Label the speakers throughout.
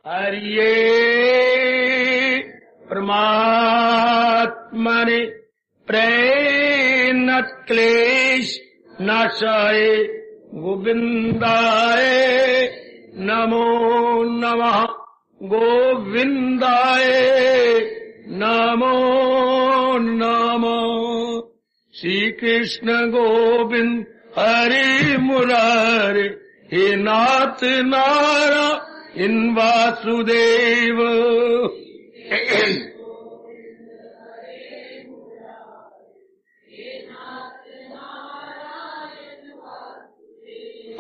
Speaker 1: हरिये परमात्मने प्रेम क्लेश नाशाय गोविंदाय नमो नमः। गोविंदाय नमो नमः। श्री कृष्ण गोविंद हरि मुरारे हे नाथ नारायण वासुदेव।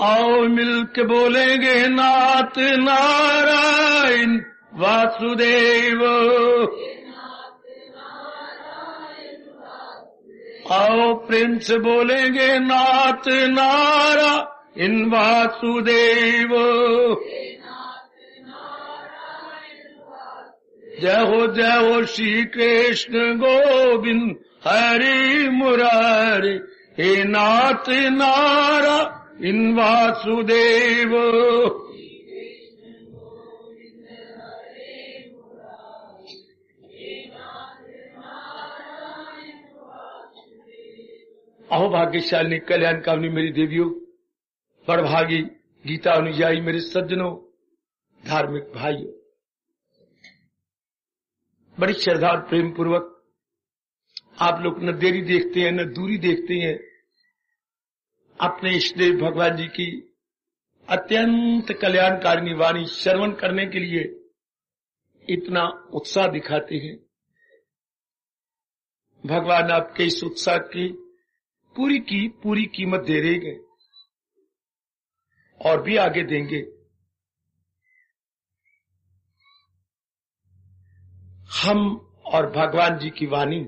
Speaker 1: आओ मिलके बोलेंगे नाथ नारायण वासुदेव। आओ प्रेम से बोलेंगे नाथ नारायण वासुदेव। जय हो श्री कृष्ण गोविंद हरि मुरारे हे नाथ नारायण वासुदेव। अहो भाग्यशाली कल्याणकामिनी मेरी देवियों, बड़भागी गीता अनुयायी मेरे सज्जनों, धार्मिक भाइयों, बड़ी श्रद्धा और प्रेम पूर्वक आप लोग न देरी देखते हैं न दूरी देखते हैं। अपने इष्टदेव भगवान जी की अत्यंत कल्याणकारिणी वाणी श्रवण करने के लिए इतना उत्साह दिखाते हैं। भगवान आपके इस उत्साह की पूरी कीमत दे रहेंगे और भी आगे देंगे। हम और भगवान जी की वाणी,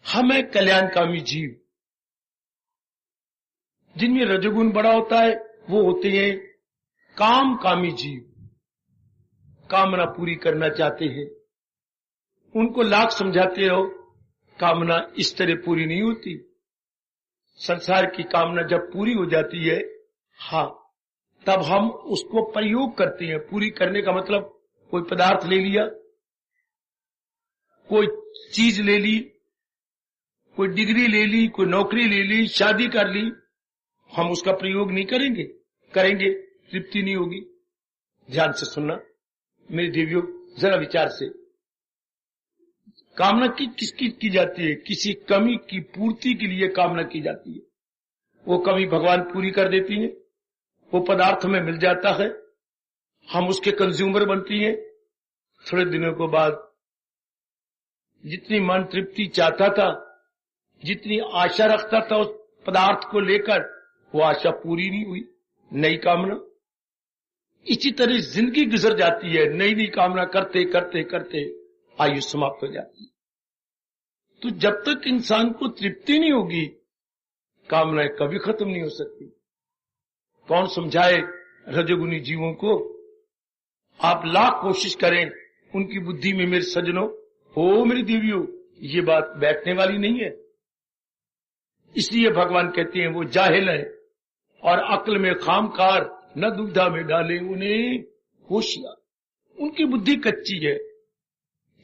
Speaker 1: हम है कल्याणकामी जीव। जिनमें रजोगुण बड़ा होता है वो होते हैं कामकामी जीव, कामना पूरी करना चाहते हैं। उनको लाख समझाते हो, कामना इस तरह पूरी नहीं होती। संसार की कामना जब पूरी हो जाती है, हाँ, तब हम उसको प्रयोग करते हैं। पूरी करने का मतलब कोई पदार्थ ले लिया, कोई चीज ले ली, कोई डिग्री ले ली, कोई नौकरी ले ली, शादी कर ली, हम उसका प्रयोग नहीं करेंगे, करेंगे तृप्ति नहीं होगी। ध्यान से सुनना मेरी देवियों, जरा विचार से। कामना किसकी की जाती है? किसी कमी की पूर्ति के लिए कामना की जाती है। वो कमी भगवान पूरी कर देती है, वो पदार्थ में मिल जाता है, हम उसके कंज्यूमर बनती हैं। थोड़े दिनों के बाद जितनी मन तृप्ति चाहता था, जितनी आशा रखता था उस पदार्थ को लेकर, वो आशा पूरी नहीं हुई, नई कामना। इसी तरह जिंदगी गुजर जाती है, नई नई कामना करते करते करते आयु समाप्त हो जाती है। तो जब तक इंसान को तृप्ति नहीं होगी, कामनाएं कभी खत्म नहीं हो सकती। कौन समझाए रजोगुनी जीवों को? आप लाख कोशिश करें उनकी बुद्धि में, मेरे सज्जनों हो मेरी देवियों, ये बात बैठने वाली नहीं है। इसलिए भगवान कहते हैं वो जाहिल है और अक्ल में खामकार, न दुविधा में डाले उन्हें होशियार। उनकी बुद्धि कच्ची है,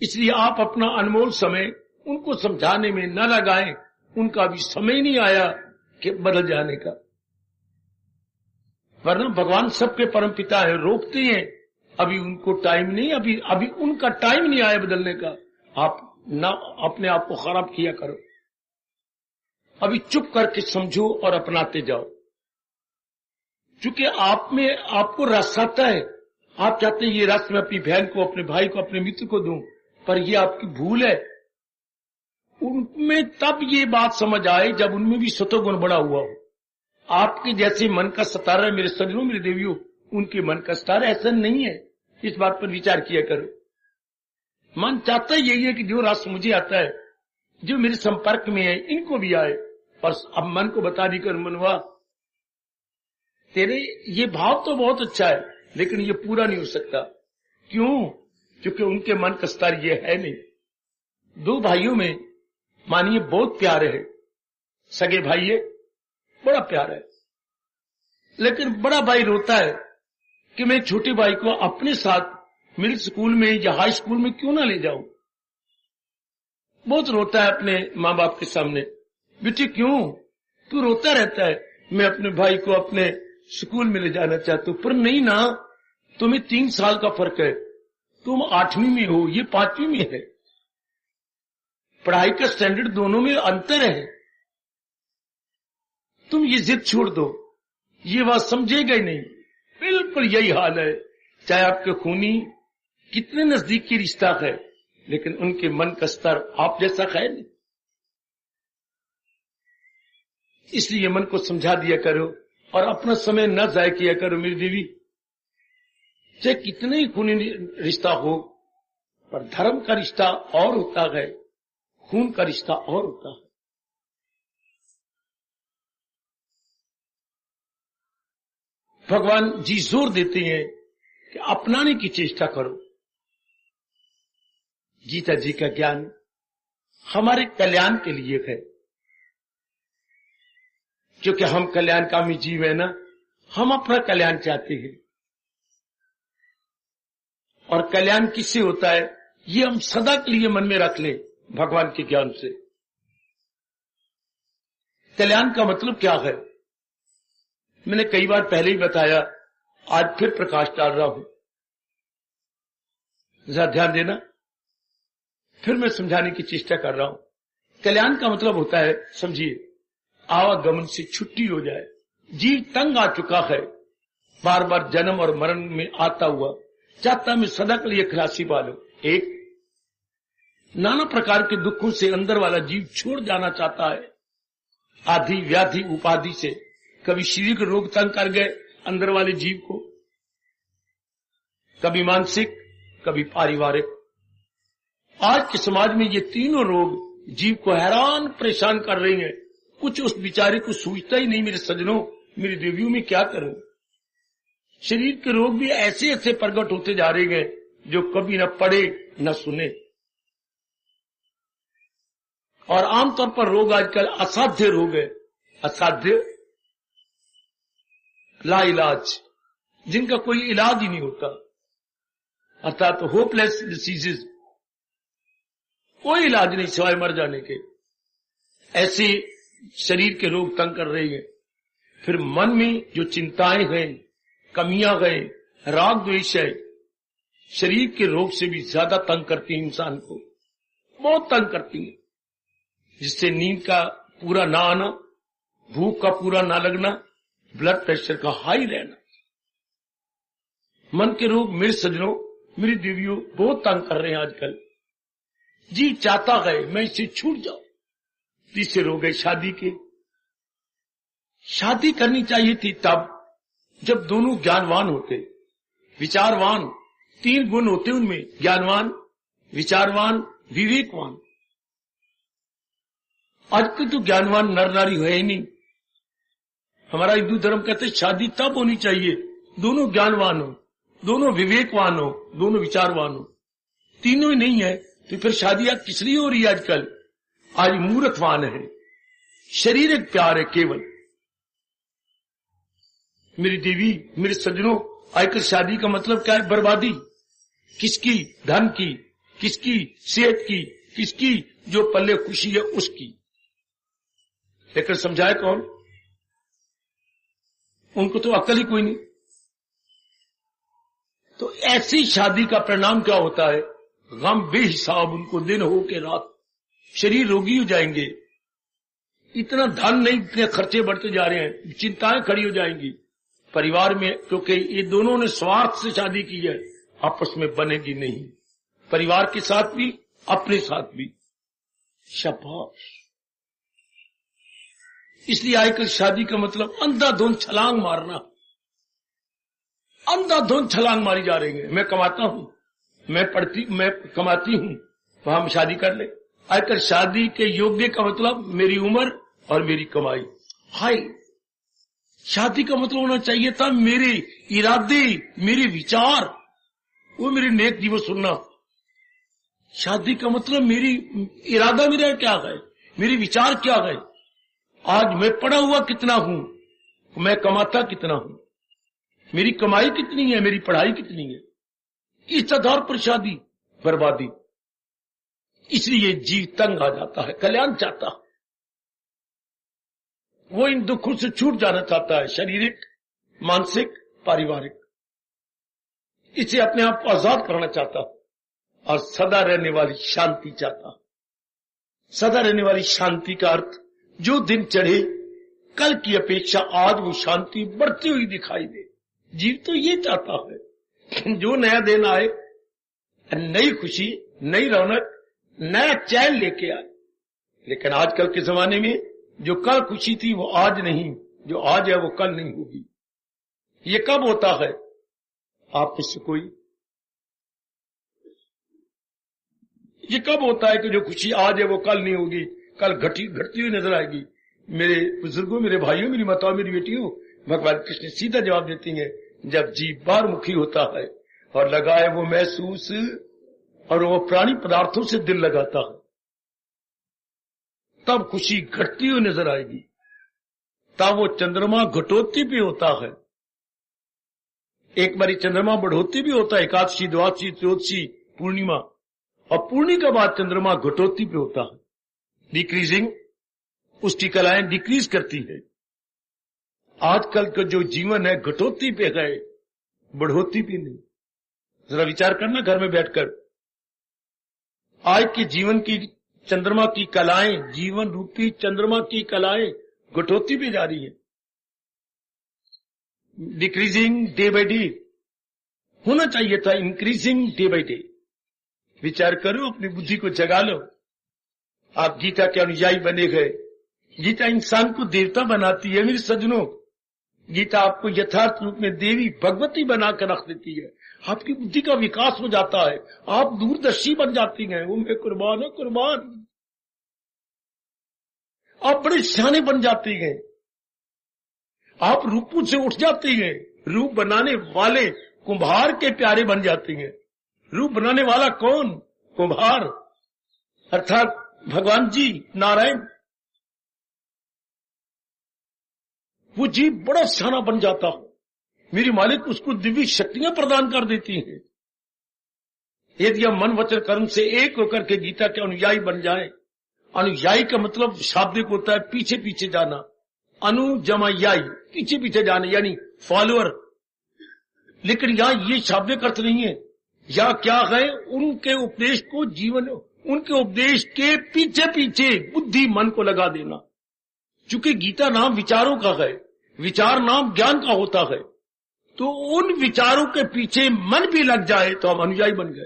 Speaker 1: इसलिए आप अपना अनमोल समय उनको समझाने में न लगाएं। उनका भी समय नहीं आया कि बदल जाने का, वरना भगवान सबके परम पिता है, रोकते हैं। अभी उनको टाइम नहीं, अभी उनका टाइम नहीं आया बदलने का। आप न अपने आप को खराब किया करो, अभी चुप करके समझो और अपनाते जाओ। क्योंकि आप में आपको रस आता है, आप चाहते हैं ये रस मैं अपनी बहन को, अपने भाई को, अपने मित्र को दूं, पर ये आपकी भूल है। उनमें तब ये बात समझ आए जब उनमें भी सतोगुण बड़ा हुआ हो। आपके जैसे मन का सतारा है मेरे सज्जनों, मेरे देवियों, उनके मन का सतारा ऐसा नहीं है। इस बात पर विचार किया करो। मन चाहता यही है कि जो रस मुझे आता है, जो मेरे संपर्क में है, इनको भी आए। पर अब मन को बता दी कर, मनवा तेरे ये भाव तो बहुत अच्छा है, लेकिन ये पूरा नहीं हो सकता। क्यों? क्योंकि उनके मन का स्तर ये है नहीं। दो भाइयों में मानिए बहुत प्यार है, सगे भाई है, बड़ा प्यार है, लेकिन बड़ा भाई रोता है कि मैं छोटे भाई को अपने साथ मिडिल स्कूल में या हाई स्कूल में क्यों ना ले जाऊं। बहुत रोता है अपने माँ बाप के सामने। बेटे क्यों तू रोता रहता है? मैं अपने भाई को अपने स्कूल में ले जाना चाहता हूं। पर नहीं ना, तुम्हें 3 साल का फर्क है, तुम 8वीं में हो, ये 5वीं में है। पढ़ाई का स्टैंडर्ड दोनों में अंतर है। तुम ये जिद छोड़ दो, ये बात समझेगा ही नहीं। बिल्कुल यही हाल है, चाहे आपके खूनी कितने नजदीक की रिश्ता है, लेकिन उनके मन का स्तर आप जैसा है नहीं। इसलिए मन को समझा दिया करो और अपना समय न जाया किया करो मेरी देवी। चाहे कितने ही खूनी रिश्ता हो, पर धर्म का रिश्ता और होता है, खून का रिश्ता और होता है। भगवान जी जोर देते हैं कि अपनाने की चेष्टा करो। गीता जी का ज्ञान हमारे कल्याण के लिए है, क्योंकि हम कल्याणकामी जीव है ना, हम अपना कल्याण चाहते हैं। और कल्याण किससे होता है, ये हम सदा के लिए मन में रख लें भगवान के ज्ञान से। कल्याण का मतलब क्या है, मैंने कई बार पहले ही बताया, आज फिर प्रकाश डाल रहा हूं, जरा ध्यान देना। फिर मैं समझाने की चेष्टा कर रहा हूं। कल्याण का मतलब होता है, समझिए, आवागमन से छुट्टी हो जाए। जीव तंग आ चुका है, बार बार जन्म और मरण में आता हुआ, चाहता मैं सदा के लिए खलासी पालूं। एक नाना प्रकार के दुखों से अंदर वाला जीव छोड़ जाना चाहता है, आदि व्याधि उपाधि से। कभी शारीरिक रोग तंग कर गए अंदर वाले जीव को, कभी मानसिक, कभी पारिवारिक। आज के समाज में ये तीनों रोग जीव को हैरान परेशान कर रही हैं। कुछ उस बेचारे को सूझता ही नहीं, मेरे सज्जनों, मेरी देवियों, में क्या करूं। शरीर के रोग भी ऐसे ऐसे प्रकट होते जा रहे हैं जो कभी न पढ़े न सुने। और आमतौर पर रोग आजकल असाध्य रोग है, असाध्य, लाइलाज, जिनका कोई इलाज ही नहीं होता, अर्थात होपलेस डिसीजेज, कोई इलाज नहीं सिवाय मर जाने के। ऐसे शरीर के रोग तंग कर रहे हैं। फिर मन में जो चिंताएं हैं, कमियां हैं, राग द्वेष है, शरीर के रोग से भी ज्यादा तंग करती हैं इंसान को, बहुत तंग करती हैं। जिससे नींद का पूरा ना आना, भूख का पूरा ना लगना, ब्लड प्रेशर का हाई रहना। मन के रोग मेरे सज्जनों, मेरी देवियों, बहुत तंग कर रहे हैं आजकल। जी चाहता है मैं इससे छूट जाऊं। तीसरे रोग है शादी के। शादी करनी चाहिए थी तब जब दोनों ज्ञानवान होते, विचारवान। 3 गुण होते उनमें, ज्ञानवान, विचारवान, विवेकवान। आजकल तो ज्ञानवान नर नारी है ही नहीं। हमारा हिंदू धर्म कहते हैं शादी तब होनी चाहिए दोनों ज्ञानवान हो, दोनों विवेकवान हो, दोनों विचारवान हो। तीनों ही नहीं है तो फिर शादियां किस लिए हो रही है आजकल? आज मूर्खवान है, शारीरिक प्यार है केवल। मेरी देवी, मेरे सज्जनों, आजकल शादी का मतलब क्या है? बर्बादी। किसकी? धन की, किसकी? सेहत की, किसकी? जो पल्ले खुशी है उसकी। लेकिन समझाए कौन? उनको तो अकल ही कोई नहीं। तो ऐसी शादी का परिणाम क्या होता है? गम बेहिसाब उनको दिन हो के रात, शरीर रोगी हो जाएंगे। इतना धन नहीं, इतने खर्चे बढ़ते जा रहे हैं, चिंताएं खड़ी हो जाएंगी परिवार में, क्योंकि ये दोनों ने स्वार्थ से शादी की है, आपस में बनेगी नहीं, परिवार के साथ भी, अपने साथ भी। शाबाश। इसलिए आजकल शादी का मतलब अंधाधुंध छलांग मारना, अंधाधुंध छलांग मारी जा रही है। मैं कमाता हूं, मैं कमाती हूं, तो हम शादी कर ले। आजकल शादी के योग्य का मतलब मेरी उम्र और मेरी कमाई। हाय, शादी का मतलब होना चाहिए था मेरे इरादे, मेरे विचार, वो मेरे नेक जीवन सुनना। शादी का मतलब मेरी इरादा मेरा क्या है, मेरे विचार क्या है। आज मैं पढ़ा हुआ कितना हूं, मैं कमाता कितना हूं, मेरी कमाई कितनी है, मेरी पढ़ाई कितनी है, इस आधार पर शादी बर्बादी। इसलिए जीव तंग आ जाता है, कल्याण चाहता है, वो इन दुखों से छूट जाना चाहता है, शारीरिक, मानसिक, पारिवारिक। इसे अपने आप को आजाद करना चाहता है और सदा रहने वाली शांति चाहता है। सदा रहने वाली शांति का अर्थ, जो दिन चढ़े कल की अपेक्षा आज वो शांति बढ़ती हुई दिखाई दे। जीव तो ये चाहता है, जो नया दिन आए, नई खुशी, नई रौनक, नया चैन लेके आए। लेकिन आजकल के जमाने में जो कल खुशी थी वो आज नहीं, जो आज है वो कल नहीं होगी। ये कब होता है? आप में से कोई, ये कब होता है कि जो खुशी आज है वो कल नहीं होगी, कल घटती हुई नजर आएगी? मेरे बुजुर्गों, मेरे भाइयों, मेरी माताओं, मेरी बेटियों, भगवान कृष्ण सीधा जवाब देती हैं, जब जीव बारमुखी होता है और लगाए वो महसूस, और वो प्राणी पदार्थों से दिल लगाता है, तब खुशी घटती हुई नजर आएगी। तब वो चंद्रमा घटोत्ती भी होता है, एक बारी चंद्रमा बढ़ोत्ती भी होता है, एकादशी, द्वादशी, त्रयोदशी, पूर्णिमा, और पूर्णिमा के बाद चंद्रमा घटोत्ती पे होता है। डिक्रीजिंग, उसकी कलाएं डिक्रीज करती है। आजकल का जो जीवन है घटोत्ती पे है, बढ़ोत्ती पे नहीं। जरा विचार करना घर में बैठकर, आज के जीवन की चंद्रमा की कलाएं, जीवन रूपी चंद्रमा की कलाएं घटोत्ती पे जा रही है, डिक्रीजिंग डे बाय डे। होना चाहिए था इंक्रीजिंग डे बाय डे। विचार करो, अपनी बुद्धि को जगा लो। आप गीता के अनुयायी बने गए। गीता इंसान को देवता बनाती है मेरे सज्जनों। गीता आपको यथार्थ रूप में देवी भगवती बनाकर रख देती है। आपकी बुद्धि का विकास हो जाता है, आप दूरदर्शी बन जाती हैं। वो मैं कुर्बान है, कुर्बान। आप बड़े सियाने बन जाती हैं, आप रूपों से उठ जाती हैं, रूप बनाने वाले कुम्हार के प्यारे बन जाती हैं। रूप बनाने वाला कौन? कुम्हार, अर्थात भगवान जी नारायण। वो जीव बड़ा सियाना बन जाता हो, मेरी मालिक उसको दिव्य शक्तियां प्रदान कर देती हैं। यदि हम मन वचन कर्म से एक होकर के गीता के अनुयायी बन जाएं। अनुयायी का मतलब शाब्दिक होता है पीछे पीछे जाना, अनुजमयाई, पीछे पीछे जाना, यानी फॉलोअर। लेकिन यहां ये शाब्दिक अर्थ नहीं है। या क्या है? उनके उपदेश को जीवन, उनके उपदेश के पीछे पीछे बुद्धि मन को लगा देना। चूंकि गीता नाम विचारों का है, विचार नाम ज्ञान का होता है, तो उन विचारों के पीछे मन भी लग जाए तो हम अनुयायी बन गए।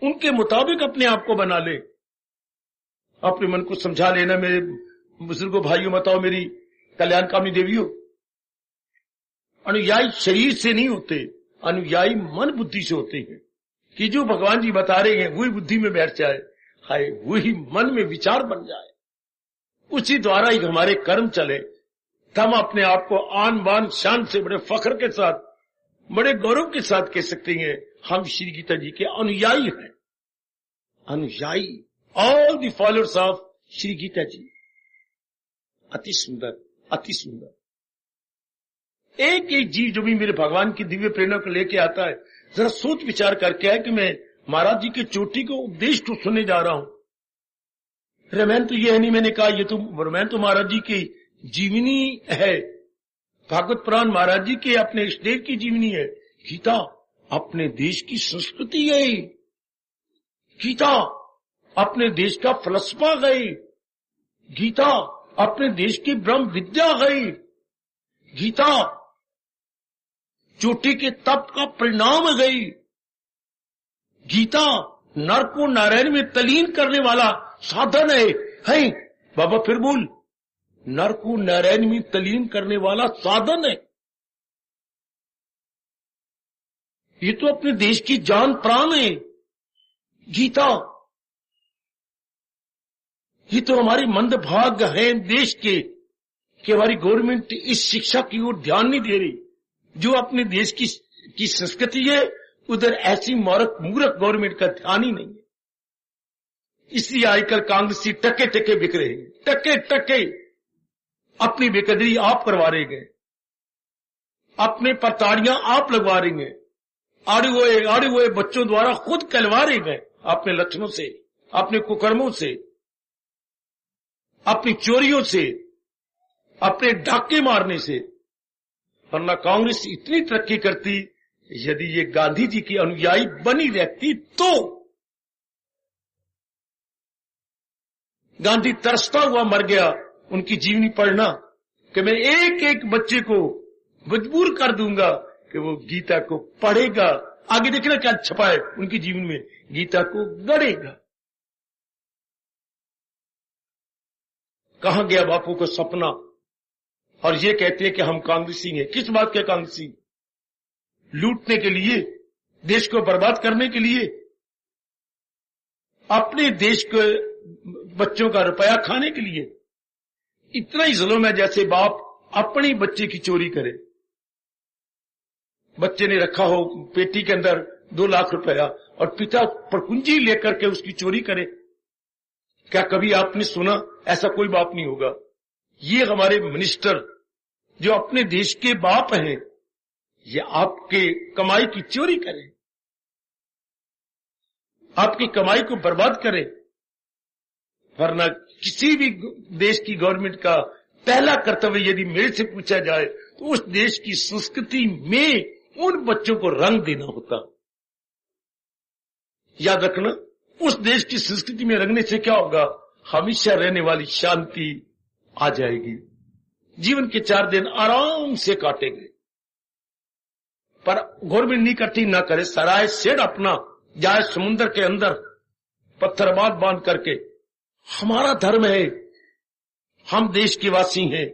Speaker 1: उनके मुताबिक अपने आप को बना ले, अपने मन को समझा लेना। मेरे बुजुर्गों, भाइयों, बताओ, मेरी कल्याणकामी देवियों, अनुयायी शरीर से नहीं होते, अनुयायी मन बुद्धि से होते हैं। कि जो भगवान जी बता रहे हैं वही बुद्धि में बैठ जाए, हाय वही मन में विचार बन जाए, उसी द्वारा ही हमारे कर्म चले। हम अपने आप को आन बान शान से बड़े फख्र के साथ, बड़े गौरव के साथ कह सकते हैं हम श्री गीता जी के अनुयायी हैं। अनुयायी, all the followers of Shri Gita ji. अति सुंदर, अति सुंदर। एक एक जीव जो भी मेरे भगवान की दिव्य प्रेरणा को लेके आता है, जरा सोच विचार करके है कि मैं महाराज जी के चोटी को उपदेश तो सुनने जा रहा हूं। रामायण तो ये है नहीं, मैंने कहा ये तो रामायण तो महाराज जी की जीवनी है, भागवत पुराण महाराज जी के अपने इष्ट देव की जीवनी है। गीता अपने देश की संस्कृति है, गीता अपने देश का फलसफा है, गीता अपने देश की ब्रह्म विद्या है, गीता चोटी के तप का परिणाम है, गीता नर को नारायण में तलीन करने वाला साधन है। बाबा फिर बोल, नर को नारायण में तलीन करने वाला साधन है। ये तो अपने देश की जान प्राण है गीता। ये तो हमारी मंदभाग्य है देश के कि हमारी गवर्नमेंट इस शिक्षा की ओर ध्यान नहीं दे रही। जो अपने देश की संस्कृति है उधर ऐसी मूर्ख गवर्नमेंट का ध्यान ही नहीं है। इसलिए आजकल कांग्रेसी टके टके बिक रहे हैं, टके टके अपनी बेकदरी आप करवा रहे गए। अपने पर ताड़ियां आप लगवा रही हैं, आड़े हुए बच्चों द्वारा खुद कहलवा रहे गए अपने लक्षणों से, अपने कुकर्मों से, अपनी चोरियों से, अपने डाके मारने से। वरना कांग्रेस इतनी तरक्की करती यदि ये गांधी जी की अनुयायी बनी रहती तो। गांधी तरसता हुआ मर गया, उनकी जीवनी पढ़ना कि मैं एक एक बच्चे को मजबूर कर दूंगा कि वो गीता को पढ़ेगा। आगे देखना क्या छपा है उनकी जीवन में, गीता को गढ़ेगा। कहां गया बापू को सपना? और ये कहते हैं कि हम कांग्रेसी हैं। किस बात के कांग्रेसी? लूटने के लिए, देश को बर्बाद करने के लिए, अपने देश के बच्चों का रुपया खाने के लिए। इतना ही जुल्म है जैसे बाप अपनी बच्चे की चोरी करे। बच्चे ने रखा हो पेटी के अंदर 2 लाख रुपया और पिता परकुंजी लेकर के उसकी चोरी करे। क्या कभी आपने सुना? ऐसा कोई बाप नहीं होगा। ये हमारे मिनिस्टर जो अपने देश के बाप हैं, ये आपके कमाई की चोरी करें, आपकी कमाई को बर्बाद करें। वरना किसी भी देश की गवर्नमेंट का पहला कर्तव्य यदि मेरे से पूछा जाए तो उस देश की संस्कृति में उन बच्चों को रंग देना होता। याद रखना, उस देश की संस्कृति में रंगने से क्या होगा? हमेशा रहने वाली शांति आ जाएगी। जीवन के 4 दिन आराम से काटेंगे। पर गवर्नमेंट नहीं करती, ना करे। सराय सेठ अपना जाए समुद्र के अंदर पत्थरबाद बांध करके। हमारा धर्म है, हम देश के वासी हैं।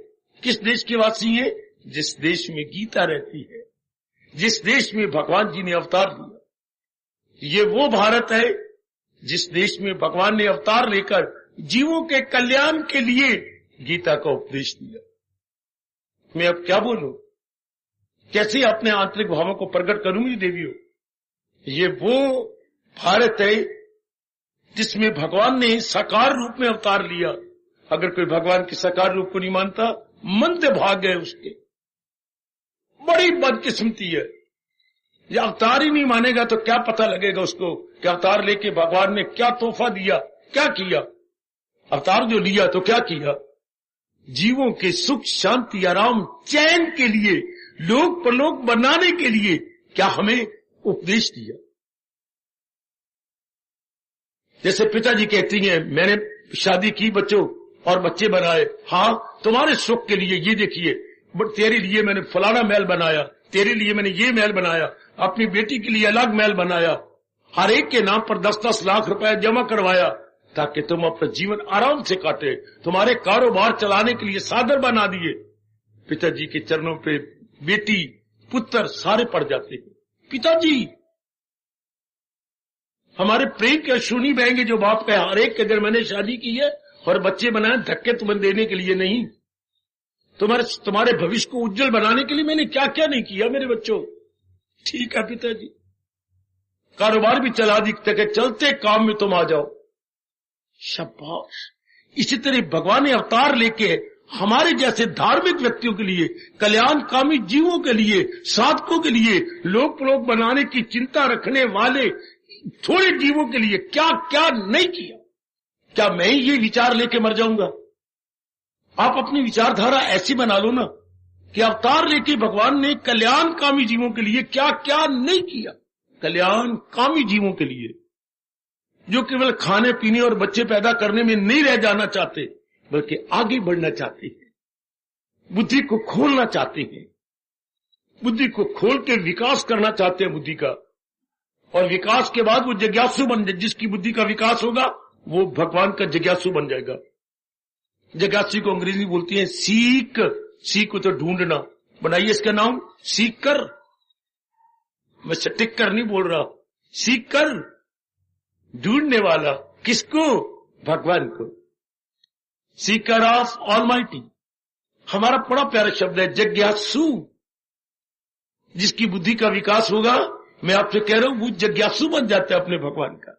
Speaker 1: किस देश के वासी हैं? जिस देश में गीता रहती है, जिस देश में भगवान जी ने अवतार लिया। ये वो भारत है जिस देश में भगवान ने अवतार लेकर जीवों के कल्याण के लिए गीता का उपदेश दिया। मैं अब क्या बोलूं? कैसे अपने आंतरिक भावों को प्रकट करूंगी देवियों? ये वो भारत है जिसमें भगवान ने साकार रूप में अवतार लिया। अगर कोई भगवान के साकार रूप को नहीं मानता, मंद भाग है उसके। बड़ी बदकिस्मती है। ये अवतार ही नहीं मानेगा तो क्या पता लगेगा उसको कि अवतार लेके भगवान ने क्या तोहफा दिया, क्या किया। अवतार जो लिया तो क्या किया? जीवों के सुख, शांति, आराम, चैन के लिए, लोक परलोक बनाने के लिए क्या हमें उपदेश दिया। जैसे पिताजी कहती हैं, मैंने शादी की बच्चों और बच्चे बनाए। हाँ, तुम्हारे सुख के लिए। ये देखिए, तेरे लिए मैंने फलाना महल बनाया, तेरे लिए मैंने ये महल बनाया, अपनी बेटी के लिए अलग महल बनाया। हर एक के नाम पर 10-10 लाख रुपए जमा करवाया ताकि तुम अपना जीवन आराम से काटे। तुम्हारे कारोबार चलाने के लिए साधन बना दिए। पिताजी के चरणों पे बेटी, पुत्र सारे पड़ जाते हैं। पिताजी हमारे प्रेम के अश्रु नहीं बहेंगे जो बाप का हर एक के अगर मैंने शादी की है और बच्चे बनाए, धक्के तुम्हें देने के लिए नहीं, तुम्हारे भविष्य को उज्जवल बनाने के लिए मैंने क्या क्या नहीं किया मेरे बच्चों। ठीक है पिताजी, कारोबार भी चला दी तक चलते काम में तुम आ जाओ। शाबाश। इसी तरह भगवान ने अवतार लेके हमारे जैसे धार्मिक व्यक्तियों के लिए, कल्याणकामी जीवों के लिए, साधकों के लिए, लोक परलोक बनाने की चिंता रखने वाले थोड़े जीवों के लिए क्या क्या नहीं किया। क्या मैं ही ये विचार लेके मर जाऊंगा? आप अपनी विचारधारा ऐसी बना लो ना कि अवतार लेके भगवान ने कल्याणकामी जीवों के लिए क्या क्या नहीं किया। कल्याणकामी जीवों के लिए जो केवल खाने पीने और बच्चे पैदा करने में नहीं रह जाना चाहते, बल्कि आगे बढ़ना चाहते हैं, बुद्धि को खोलना चाहते हैं, बुद्धि को खोल के विकास करना चाहते हैं बुद्धि का। और विकास के बाद वो जिज्ञासु बन जाए। जिसकी बुद्धि का विकास होगा वो भगवान का जिज्ञासु बन जाएगा। जिज्ञासु को अंग्रेजी बोलती है सीक। सीक को तो ढूंढना। बनाइए इसका नाम सीकर। मैं सटिक कर नहीं बोल रहा, सीकर, ढूंढने वाला। किसको? भगवान को। Sikar of almighty. हमारा बड़ा प्यारा शब्द है जिज्ञासु। जिसकी बुद्धि का विकास होगा, मैं आपसे कह रहा हूं, वो जिज्ञासु बन जाता है अपने भगवान का।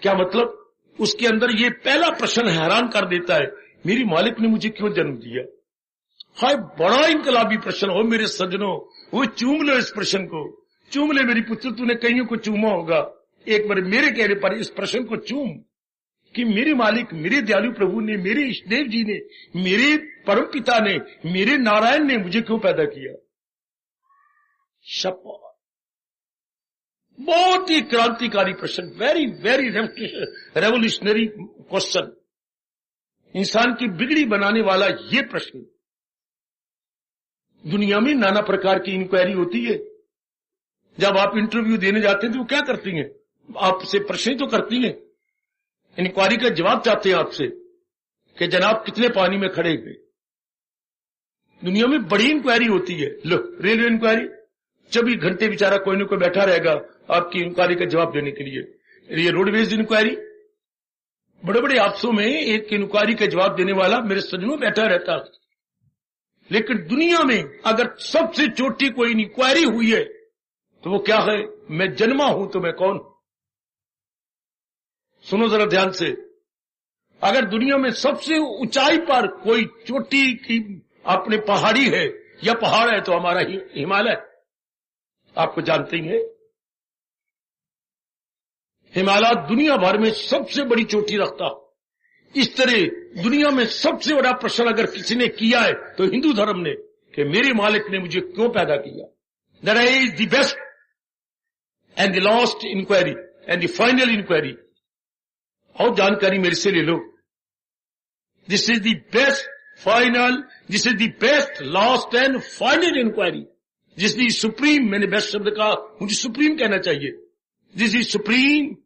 Speaker 1: क्या मतलब? उसके अंदर ये पहला प्रश्न हैरान कर देता है, मेरी मालिक ने मुझे क्यों जन्म दिया? हाय बड़ा इनकलाबी प्रश्न हो मेरे सज्जनों, वो चूम लो इस प्रश्न को, चूम ले मेरी पुत्र, तूने कईयों को चूमा होगा, एक बार मेरे कहने पर इस प्रश्न को चूम कि मेरे मालिक, मेरे दयालु प्रभु ने, मेरे इष्टदेव जी ने, मेरे परम पिता ने, मेरे नारायण ने मुझे क्यों पैदा किया। शपथ, बहुत ही क्रांतिकारी प्रश्न, वेरी वेरी रेवोल्यूशनरी क्वेश्चन, इंसान की बिगड़ी बनाने वाला ये प्रश्न। दुनिया में नाना प्रकार की इंक्वायरी होती है। जब आप इंटरव्यू देने जाते हैं तो वो क्या करती हैं, आपसे प्रश्न तो करती हैं, इंक्वायरी का जवाब चाहते हैं आपसे कि जनाब कितने पानी में खड़े हुए। दुनिया में बड़ी इंक्वायरी होती है। लो रेलवे इंक्वायरी, 24 घंटे बेचारा कोई न कोई बैठा रहेगा आपकी इंक्वायरी का जवाब देने के लिए। ये रोडवेज इंक्वायरी, बड़े बड़े हादसों में एक इंक्वायरी का जवाब देने वाला मेरे सज्जनों बैठा रहता। लेकिन दुनिया में अगर सबसे छोटी कोई इंक्वायरी हुई है तो वो क्या है, मैं जन्मा हूं तो मैं कौन। सुनो जरा ध्यान से, अगर दुनिया में सबसे ऊंचाई पर कोई चोटी की अपने पहाड़ी है या पहाड़ है तो हमारा हिमालय, आपको जानते ही है। हिमालय दुनिया भर में सबसे बड़ी चोटी रखता। इस तरह दुनिया में सबसे बड़ा प्रश्न अगर किसी ने किया है तो हिंदू धर्म ने, कि मेरे मालिक ने मुझे क्यों पैदा किया। That is the best and the last inquiry and the final inquiry. और जानकारी मेरे से ले लो, this is the best final, this is the best last and final inquiry. This is supreme, मैंने बेस्ट शब्द कहा, मुझे सुप्रीम कहना चाहिए। This is supreme,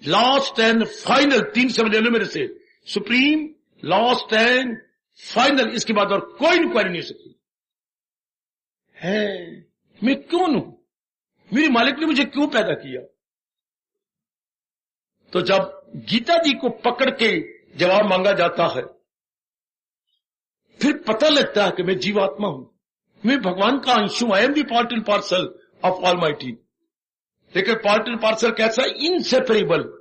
Speaker 1: last and final, 3 शब्द ले लो मेरे से, सुप्रीम, लास्ट एंड फाइनल। इसके बाद और कोई इंक्वायरी नहीं हो सकती है। मैं कौन हूं, मेरे मालिक ने मुझे क्यों पैदा किया। तो जब गीता जी को पकड़ के जवाब मांगा जाता है, फिर पता लगता है कि मैं जीवात्मा हूं, मैं भगवान का अंश हूं। I am the part and parcel of almighty. लेकिन पार्ट एंड पार्सल कैसा, इनसेपरेबल।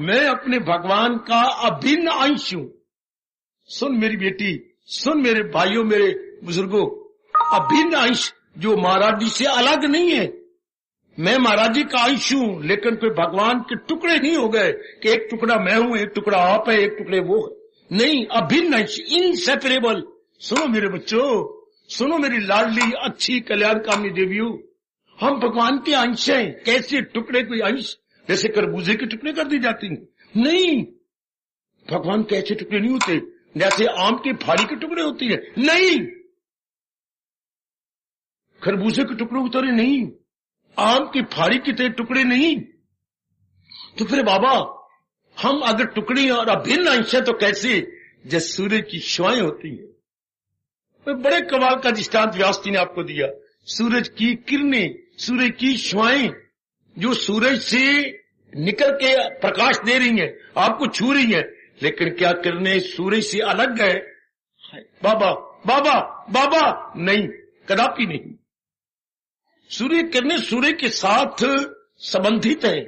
Speaker 1: मैं अपने भगवान का अभिन्न अंश हूं। सुन मेरी बेटी, सुन मेरे भाइयों, मेरे बुजुर्गों, अभिन्न अंश जो महाराज जी से अलग नहीं है। मैं महाराज जी का अंश हूं, लेकिन कोई भगवान के टुकड़े नहीं हो गए कि एक टुकड़ा मैं हूं, एक टुकड़ा आप है, एक टुकड़े वो है। नहीं, अभिन्न अंश, इनसेपरेबल। सुनो मेरे बच्चों, सुनो मेरी लाडली अच्छी कल्याणकामी देवियों, हम भगवान के अंश हैं। कैसे टुकड़े, कोई अंश जैसे खरबूजे के टुकड़े कर दी जाती हैं? नहीं, भगवान के ऐसे टुकड़े नहीं होते जैसे आम की फाड़ी के टुकड़े होती है। नहीं, खरबूजे के टुकड़े उतरे नहीं, आम की फाड़ी की तरह टुकड़े नहीं। तो फिर बाबा, हम अगर टुकड़ी और अभिन्न अंश है तो कैसे, जैसे सूर्य की शुआएं होती है। बड़े कमाल का दृष्टांत व्यास जी ने आपको दिया। सूरज की किरणें, सूर्य की शुआएं जो सूरज से निकल के प्रकाश दे रही हैं, आपको छू रही हैं, लेकिन क्या किरणें सूरज से अलग है? बाबा बाबा बाबा, नहीं, कदापि नहीं। सूर्य किरणें सूर्य के साथ संबंधित है,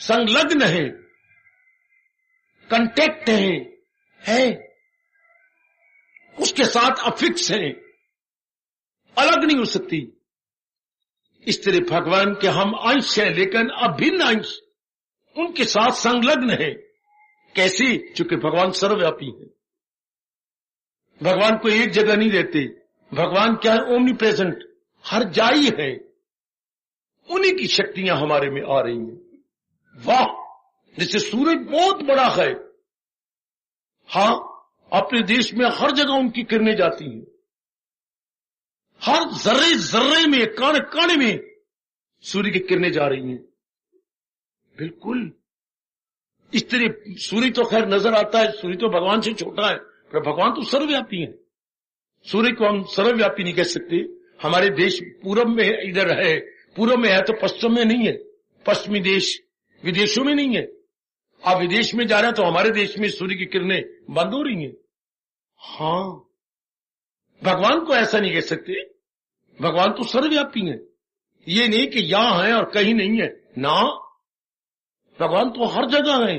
Speaker 1: संलग्न है, कांटेक्ट है, उसके साथ अफिक्स है, अलग नहीं हो सकती। इस तरह भगवान के हम अंश हैं, लेकिन अभिन्न अंश उनके साथ संलग्न है। कैसे? चूंकि भगवान सर्वव्यापी है। भगवान को एक जगह नहीं रहते। भगवान क्या है? ओमनी प्रेजेंट, हर जाई है। उन्हीं की शक्तियां हमारे में आ रही हैं। वाह, जैसे सूरज बहुत बड़ा है, हां, अपने देश में हर जगह उनकी किरणें जाती हैं। हर जर्रे जर्रे में, कण कण में सूर्य की किरणें जा रही हैं। बिल्कुल इस तरह सूर्य तो खैर नजर आता है, सूर्य तो भगवान से छोटा है, पर भगवान तो सर्वव्यापी है। सूर्य को हम सर्वव्यापी नहीं कह सकते। हमारे देश पूरब में इधर है, पूरब में है तो पश्चिम में नहीं है, पश्चिमी देश विदेशों में नहीं है। आप विदेश में जा रहे हैं तो हमारे देश में सूर्य की किरणें बंद हो रही हैं। हां, भगवान को ऐसा नहीं कह सकते। भगवान तो सर्वव्यापी है। ये नहीं कि यहां है और कहीं नहीं है ना, भगवान तो हर जगह है।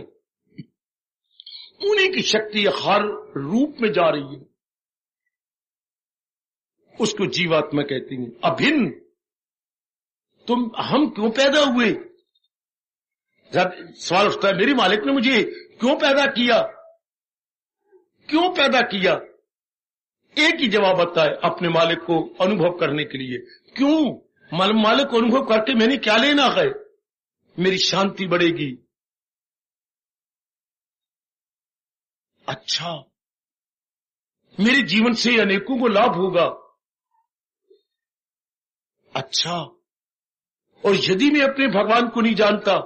Speaker 1: उन्हीं की शक्ति हर रूप में जा रही है, उसको जीवात्मा कहती हैं। अभिन्न हम क्यों पैदा हुए? जब सवाल उठता है मेरे मालिक ने मुझे क्यों पैदा किया, क्यों पैदा किया? एक ही जवाब आता है, अपने मालिक को अनुभव करने के लिए। क्यों? मालिक को अनुभव करके मैंने क्या लेना है? मेरी शांति बढ़ेगी। अच्छा, मेरे जीवन से अनेकों को लाभ होगा। अच्छा, और यदि मैं अपने भगवान को नहीं जानता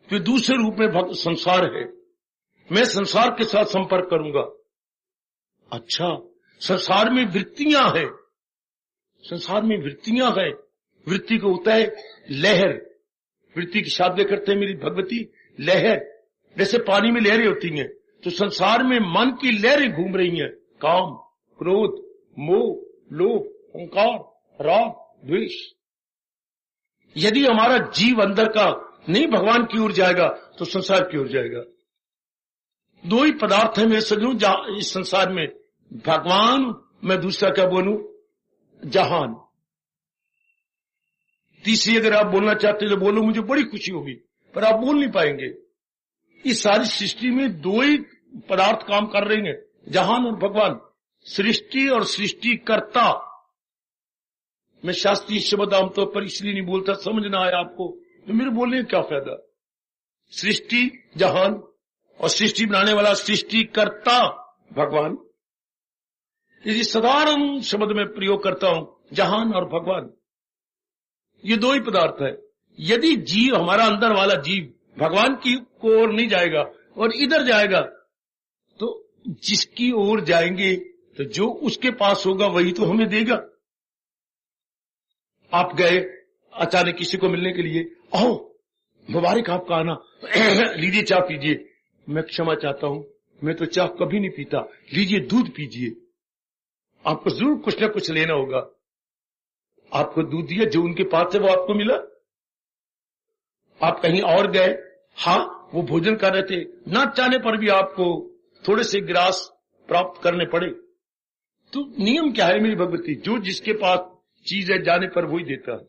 Speaker 1: तो दूसरे रूप में संसार है, मैं संसार के साथ संपर्क करूंगा। अच्छा, संसार में वृत्तियां हैं, संसार में वृत्तियां हैं। वृत्ति को होता है लहर, वृत्ति की शब्द करते हैं मेरी भगवती लहर। जैसे पानी में लहरें होती हैं, तो संसार में मन की लहरें घूम रही हैं। काम, क्रोध, मोह, लोभ, अहंकार, राग, द्वेष। यदि हमारा जीव अंदर का नहीं भगवान की ओर जाएगा तो संसार की ओर जाएगा। दो ही पदार्थ है मेरे सजनों इस संसार में, भगवान, मैं दूसरा क्या बोलूं, जहान। तीसरी अगर आप बोलना चाहते तो बोलो, मुझे बड़ी खुशी होगी, पर आप बोल नहीं पाएंगे। इस सारी सृष्टि में दो ही पदार्थ काम कर रहे हैं, जहान और भगवान। सृष्टि और सृष्टिकर्ता। मैं शास्त्रीय शब्द आमतौर पर इसलिए नहीं बोलता, समझ ना आया आपको तो मेरे बोलने का क्या फायदा। सृष्टि जहान और सृष्टि बनाने वाला सृष्टिकर्ता भगवान। यदि साधारण शब्द में प्रयोग करता हूं, जहान और भगवान, ये दो ही पदार्थ है। यदि जीव, हमारा अंदर वाला जीव भगवान की ओर नहीं जाएगा और इधर जाएगा, तो जिसकी ओर जाएंगे तो जो उसके पास होगा वही तो हमें देगा। आप गए अचानक किसी को मिलने के लिए, आओ मुबारक आपका आना, लीजिए चाय पीजिए। मैं क्षमा चाहता हूं, मैं तो चाय कभी नहीं पीता, लीजिए दूध पीजिए। आपको जरूर कुछ ना कुछ लेना होगा। आपको दूध दिया, जो उनके पास है वो आपको मिला। आप कहीं और गए, हाँ वो भोजन कर रहे थे, ना चाहने पर भी आपको थोड़े से गिलास प्राप्त करने पड़े। तो नियम क्या है मेरी भगवती, जो जिसके पास चीज है जाने पर वही देता है।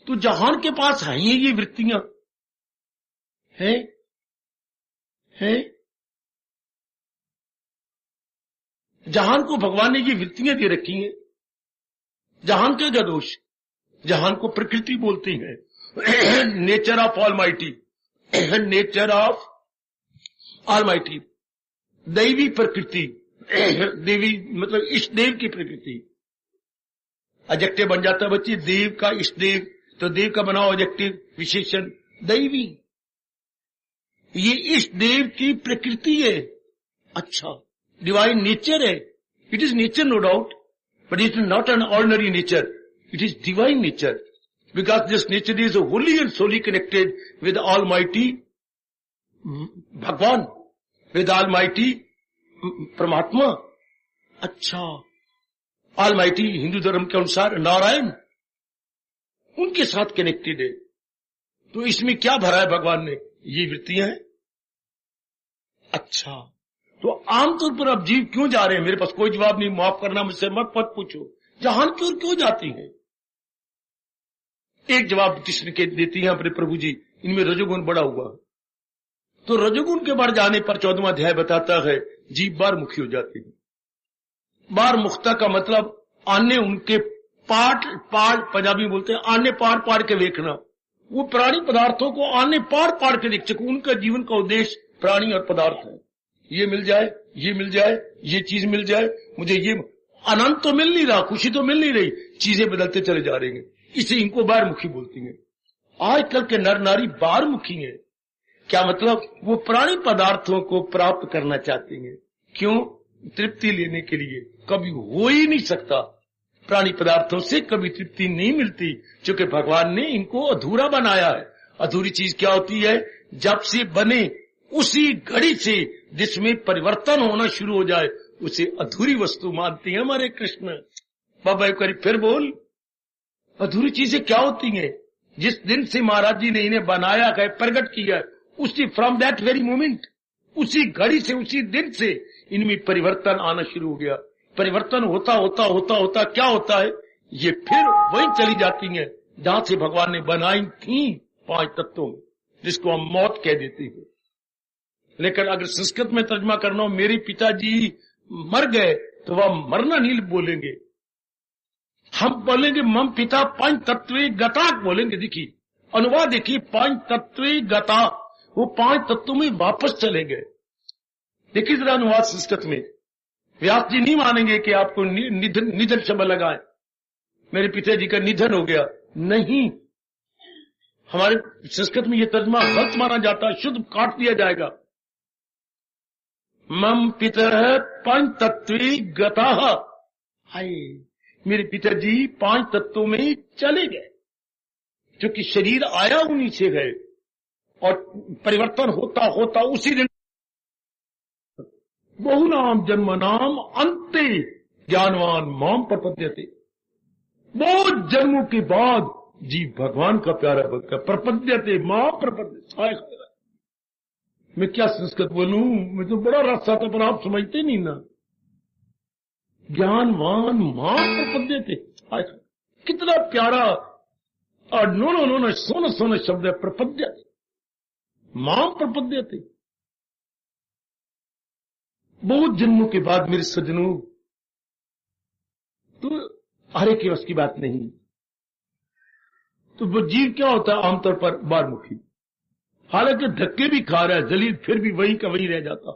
Speaker 1: तो जहान के पास है ये वृत्तियां हैं। जहान को भगवान ने ये वृत्तियां दे रखी हैं। जहान का क्या दोष? जहान को प्रकृति बोलती है, nature of almighty, nature of almighty, दैवी प्रकृति। देवी मतलब इष्ट देव की प्रकृति। एडजेक्टिव बन जाता है बच्चे, देव का इष्ट देव, तो देव का बनाओ एडजेक्टिव विशेषण दैवी। ये इष्ट देव की प्रकृति है। अच्छा, डिवाइन नेचर है। It is nature no doubt, but it is not an ordinary nature. It is divine nature. Because this nature is wholly and solely connected with Almighty Bhagwan, with Almighty Paramatma. अच्छा, Almighty Hindu धर्म के अनुसार नारायण, उनके साथ connected है। तो इसमें क्या भरा है भगवान ने? ये वृत्तियां हैं। अच्छा, तो आमतौर पर अब जीव क्यों जा रहे हैं? मेरे पास कोई जवाब नहीं, माफ करना, मुझसे मत पूछो। जहान की ओर क्यों जाती हैं? एक जवाब कृष्ण के देती हैं अपने प्रभु जी, इनमें रजोगुण बढ़ा हुआ। तो रजोगुण के बढ़ जाने पर 14वां अध्याय बताता है जीव बार मुखी हो जाती है। बार मुखता का मतलब आने उनके पाठ पंजाबी बोलते हैं आने पार के देखना। वो प्राणी पदार्थों को आने पार के देख सको। उनका जीवन का उद्देश्य प्राणी और पदार्थ है। ये मिल जाए, ये मिल जाए, ये चीज मिल जाए, मुझे ये आनंद तो मिल नहीं रहा, खुशी तो मिल नहीं रही, चीजें बदलते चले जा रही हैं। इसे इनको बाहरमुखी बोलती हैं। आजकल के नर नारी बाहरमुखी हैं। क्या मतलब? वो प्राणी पदार्थों को प्राप्त करना चाहती हैं। क्यों? तृप्ति लेने के लिए। कभी हो ही नहीं सकता, प्राणी पदार्थों से कभी तृप्ति नहीं मिलती, क्योंकि भगवान ने इनको अधूरा बनाया है। अधूरी चीज क्या होती है? जब से बने उसी घड़ी से जिसमें परिवर्तन होना शुरू हो जाए उसे अधूरी वस्तु मानती हैं हमारे कृष्ण। बाबा एक बार फिर बोल, अधूरी चीजें क्या होती हैं? जिस दिन से महाराज जी ने इन्हें बनाया है, प्रकट किया, उसी फ्रॉम दैट वेरी मोमेंट उसी घड़ी से, उसी दिन से इनमें परिवर्तन आना शुरू हो गया। परिवर्तन होता होता होता होता क्या होता है, ये फिर वहीं चली जाती हैं जहां से भगवान ने बनाई थी 5 तत्वों में, जिसको हम मौत कह देते हैं। लेकिन अगर संस्कृत में तर्जमा करना हो, मेरे पिताजी मर गए, तो वह मरना नहीं बोलेंगे, हम बोलेंगे मम पिता 5 तत्वे गता बोलेंगे। देखिए अनुवाद देखिए, 5 तत्वे गता, वो 5 तत्वों में वापस चले गए। देखिए जरा अनुवाद संस्कृत में। व्यास जी नहीं मानेंगे कि आपको निधन शब्द लगाए, मेरे पिताजी का निधन हो गया, नहीं, हमारे संस्कृत में यह तर्जमा गलत माना जाता है, शुद्ध काट दिया जाएगा। मम पितर 5 तत्वे गता, हाय मेरे पिताजी 5 तत्वों में चले गए, क्योंकि शरीर आया उन्हीं से गए, और परिवर्तन होता होता उसी दिन बहुनाम जन्मनाम अंते ज्ञानवान माम प्रपद्यते। बहुत जन्मों के बाद जीव भगवान का प्यारा बनकर प्रपद्यते मां प्रपद्यते। मैं क्या संस्कृत बोलूं, मैं तो बड़ा रास्ता था, पर आप समझते नहीं ना। ज्ञानवान मां प्रपद्यते, कितना प्यारा और नो सोना सोना शब्द है, प्रपद्यते मां प्रपद्यते। बहुत जन्मों के बाद मेरे सज्जनों, तो हरे के बस की बात नहीं। तो वो जीव क्या होता है आमतौर पर बारमुखी, हालांकि धक्के भी खा रहा है जलील, फिर भी वही का वही रह जाता।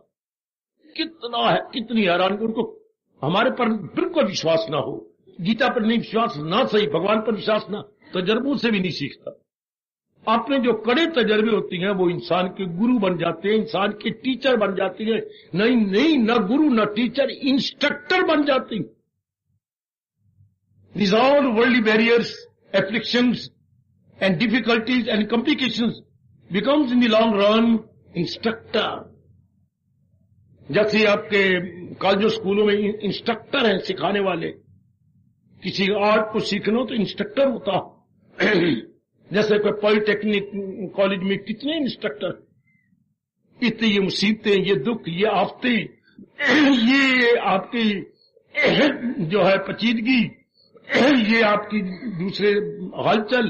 Speaker 1: कितना है, कितनी हैरान, उनको हमारे पर बिल्कुल विश्वास ना हो, गीता पर नहीं विश्वास ना सही, भगवान पर विश्वास ना, तजर्बों से भी नहीं सीखता। आपने जो कड़े तजर्बे होती हैं वो इंसान के गुरु बन जाते हैं, इंसान के टीचर बन जाती है। नहीं, न गुरु न टीचर, इंस्ट्रक्टर बन जाती। Resolve worldly barriers, afflictions and difficulties and complications becomes in the long run instructor. जैसे आपके कॉलेजों स्कूलों में इंस्ट्रक्टर हैं, सिखाने वाले, किसी आर्ट को सीखना तो इंस्ट्रक्टर होता। जैसे कोई पॉलिटेक्निक कॉलेज में कितने इंस्ट्रक्टर, इतनी ये मुसीबतें, ये दुख, ये आफते, ये आपकी जो है पचीदगी, ये आपकी दूसरे हालचाल,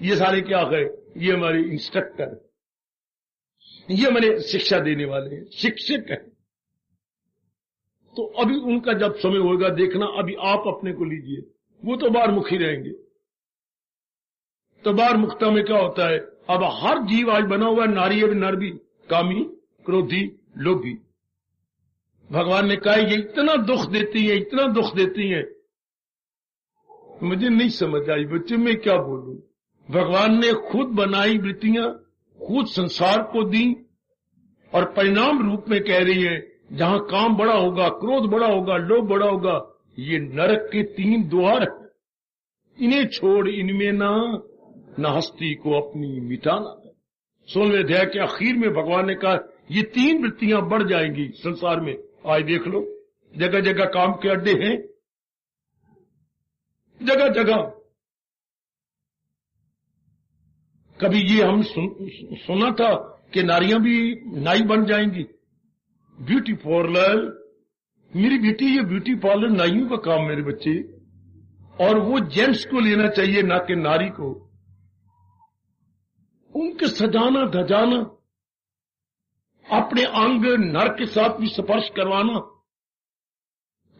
Speaker 1: ये सारे क्या है, ये हमारे इंस्ट्रक्टर, ये हमारे शिक्षा देने वाले शिक्षक है। तो अभी उनका जब समय होगा देखना, अभी आप अपने को लीजिए, वो तो बाहरमुखी रहेंगे। तो बाहरमुखता में क्या होता है, अब हर जीव आज बना हुआ है नारी और नर भी, कामी, क्रोधी, लोभी। भगवान ने कहा ये इतना दुख देती है, इतना दुख देती है, मुझे नहीं समझ आई बच्चे, मैं क्या बोलूं। भगवान ने खुद बनाई वृत्तियां, खुद संसार को दी, और परिणाम रूप में कह रही है जहां काम बड़ा होगा, क्रोध बड़ा होगा, लोभ बड़ा होगा, ये नरक के 3 द्वार, इन्हें छोड़ इनमें न हस्ती को अपनी मिटाना। 16वें अध्याय के आखिर में भगवान ने कहा ये 3 वृत्तियां बढ़ जाएंगी संसार में। आज देख लो, जगह जगह काम के अड्डे हैं, जगह जगह। कभी ये हम सुना था कि नारियां भी नाई बन जाएंगी, ब्यूटी पार्लर। मेरी बेटी, ये ब्यूटी पार्लर नाइयों का काम मेरे बच्चे, और वो जेंट्स को लेना चाहिए ना कि नारी को। उनके सजाना धजाना, अपने अंग नर के साथ भी स्पर्श करवाना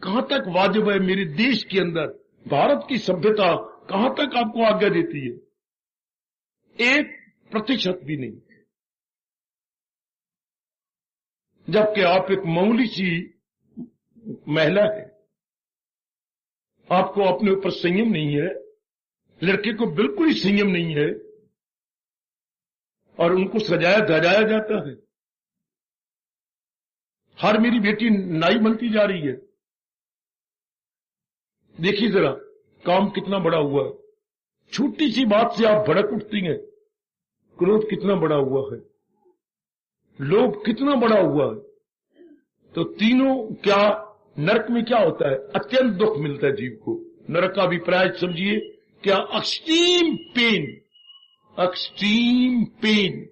Speaker 1: कहां तक वाजिब है मेरे देश के अंदर? भारत की सभ्यता कहां तक आपको आज्ञा देती है? 1% भी नहीं। जबकि आप एक मामूली सी महिला है, आपको अपने ऊपर संयम नहीं है, लड़के को बिल्कुल ही संयम नहीं है, और उनको सजाया धजाया जाता है। हर मेरी बेटी नाई बनती जा रही है। देखिए जरा काम कितना बड़ा हुआ है, छोटी सी बात से आप भड़क उठती हैं। क्रोध कितना बड़ा हुआ है, लोभ कितना बड़ा हुआ है। तो तीनों क्या, नरक में क्या होता है? अत्यंत दुख मिलता है जीव को। नरक का अभिप्राय समझिए क्या, एक्सट्रीम पेन, एक्सट्रीम पेन।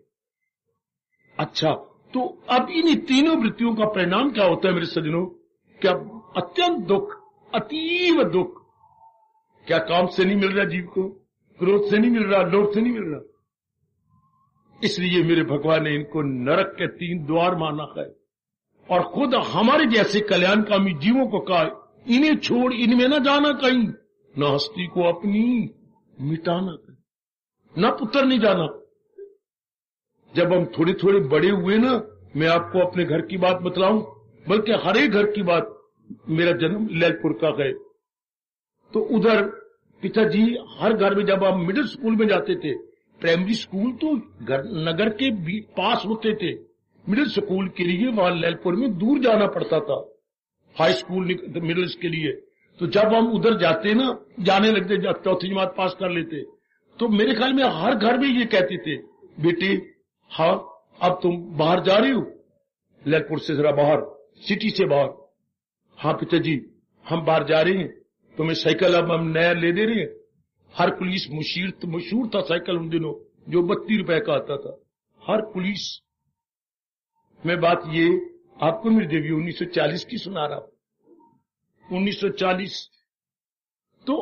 Speaker 1: अच्छा, तो अब इन तीनों वृत्तियों का परिणाम क्या होता है मेरे सज्जनों? क्या अत्यंत दुख, अतीव दुख। क्या काम से नहीं मिल रहा जीव को, क्रोध से नहीं मिल रहा, लोभ से नहीं मिल रहा। इसलिए मेरे भगवान ने इनको नरक के 3 द्वार माना है और खुद हमारे जैसे कल्याणकामी जीवों को कहा, इन्हें छोड़ इनमें न जाना कहीं, न हस्ती को अपनी मिटाना कहीं, न पुत्र नहीं जाना। जब हम थोड़े थोड़े बड़े हुए ना, मैं आपको अपने घर की बात बतलाऊं, बल्कि हर एक घर की बात। मेरा जन्म लैलपुर का है, तो उधर पिताजी हर घर में, जब हम मिडिल स्कूल में जाते थे, प्राइमरी स्कूल तो नगर के पास होते थे, मिडिल स्कूल के लिए वहां लैलपुर में दूर जाना पड़ता था, हाई स्कूल मिडिल के लिए। तो जब हम उधर जाते ना, जाने लगते, जब 4th जमात पास कर लेते, तो मेरे ख्याल में हर घर में ये कहते थे, बेटे हाँ अब तुम बाहर जा रही हो, लैलपुर से जरा बाहर, सिटी से बाहर। हाँ पिताजी हम बाहर जा रहे हैं, तुम्हें साइकिल अब हम नया ले दे रहे हैं। हर पुलिस मशहूर था साइकिल उन दिनों, जो 32 रुपए का आता था हर पुलिस। मैं बात ये आपको मेरी देवी 1940 की सुना रहा हूं, 1940। तो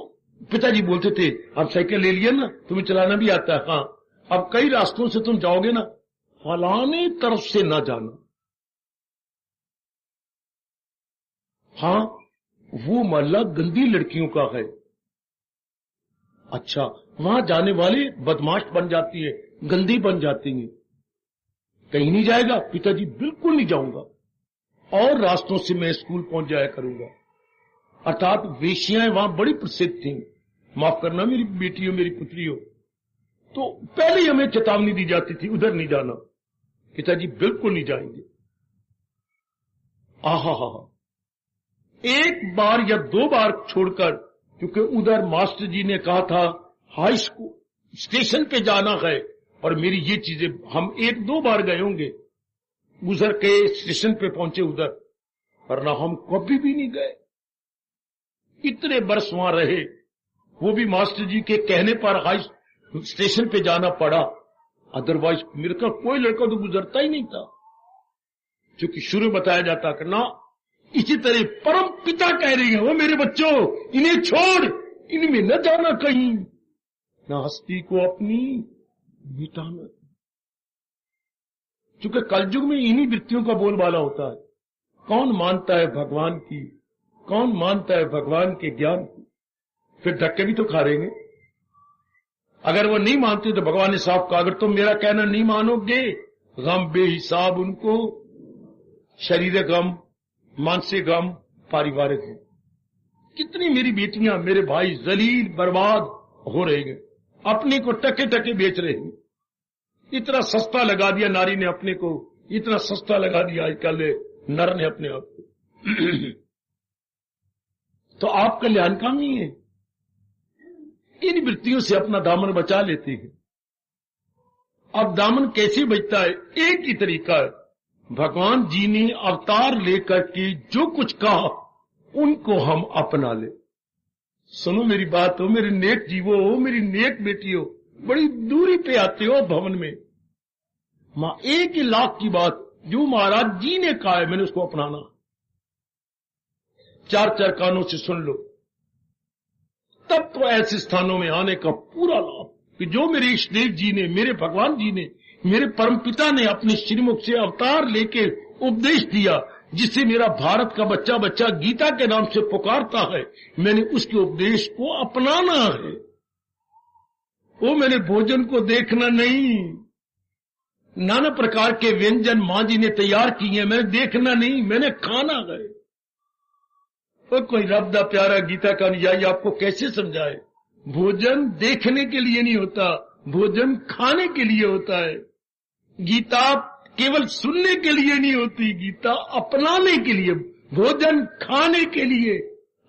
Speaker 1: पिताजी बोलते थे, आप साइकिल ले लिया ना, तुम्हें चलाना भी आता है। हाँ अब कई रास्तों से तुम जाओगे ना, फलाने तरफ से ना जाना। हाँ वो मोहल्ला गंदी लड़कियों का है। अच्छा वहां जाने वाले बदमाश बन जाती है, गंदी बन जाती है। कहीं नहीं जाएगा? पिताजी बिल्कुल नहीं जाऊंगा, और रास्तों से मैं स्कूल पहुंच जाया करूंगा। अर्थात वेश्याएं वहां बड़ी प्रसिद्ध थीं। माफ करना मेरी बेटियों, मेरी पुत्रियों। तो पहले ही हमें चेतावनी दी जाती थी, उधर नहीं जाना। पिताजी बिल्कुल नहीं जाएंगे। आहा हा, एक बार या 2 बार छोड़कर, क्योंकि उधर मास्टर जी ने कहा था हाई स्कूल स्टेशन पे जाना है, और मेरी ये चीजें हम 1-2 बार गए होंगे, गुजर के स्टेशन पे पहुंचे उधर, वरना हम कभी भी नहीं गए। इतने बरस वहां रहे, वो भी मास्टर जी के कहने पर हाई स्टेशन पे जाना पड़ा, अदरवाइज मेरे का कोई लड़का तो गुजरता ही नहीं था। क्योंकि शुरू बताया जाता कि ना, इसी तरह परम पिता कह रही है, वो मेरे बच्चों इन्हें छोड़, इनमें न जाना कहीं, न हस्ती को अपनी मिटाना। क्योंकि कलयुग में इन्हीं वृत्तियों का बोलबाला होता है। कौन मानता है भगवान की, कौन मानता है भगवान के ज्ञान की? फिर धक्के भी तो खा लेंगे। अगर वो नहीं मानते तो भगवान ने साफ कहा, अगर तुम मेरा कहना नहीं मानोगे, गम बेहिसाब उनको, शरीर गम, मानसिक गम, पारिवारिक गम। कितनी मेरी बेटियां, मेरे भाई जलील बर्बाद हो रहे हैं, अपने को टके टके बेच रहे हैं। इतना सस्ता लगा दिया नारी ने अपने को, इतना सस्ता लगा दिया आजकल नर ने अपने आप को। तो आप कल्याणकामी हैं, इन वृत्तियों से अपना दामन बचा लेते हैं। अब दामन कैसे बचता है? एक ही तरीका है, भगवान जी ने अवतार लेकर के जो कुछ कहा उनको हम अपना ले। सुनो मेरी बात हो, मेरे नेक जीवो हो, मेरी नेक बेटी हो, बड़ी दूरी पे आते हो भवन में। मां एक ही लाख की बात जो महाराज जी ने कहा है, मैंने उसको अपनाना। 4 कानों से सुन लो, तब तो ऐसे स्थानों में आने का पूरा लाभ कि जो मेरे इष्टदेव जी ने, मेरे भगवान जी ने, मेरे परम पिता ने अपने श्रीमुख से अवतार लेके उपदेश दिया, जिससे मेरा भारत का बच्चा बच्चा गीता के नाम से पुकारता है, मैंने उसके उपदेश को अपनाना है। वो मैंने भोजन को देखना नहीं, नाना प्रकार के व्यंजन मां जी ने तैयार किए हैं, मैंने देखना नहीं, मैंने खाना है। तो कोई रब दा प्यारा गीता का अनुयायी आपको कैसे समझाए? भोजन देखने के लिए नहीं होता, भोजन खाने के लिए होता है। गीता केवल सुनने के लिए नहीं होती, गीता अपनाने के लिए, भोजन खाने के लिए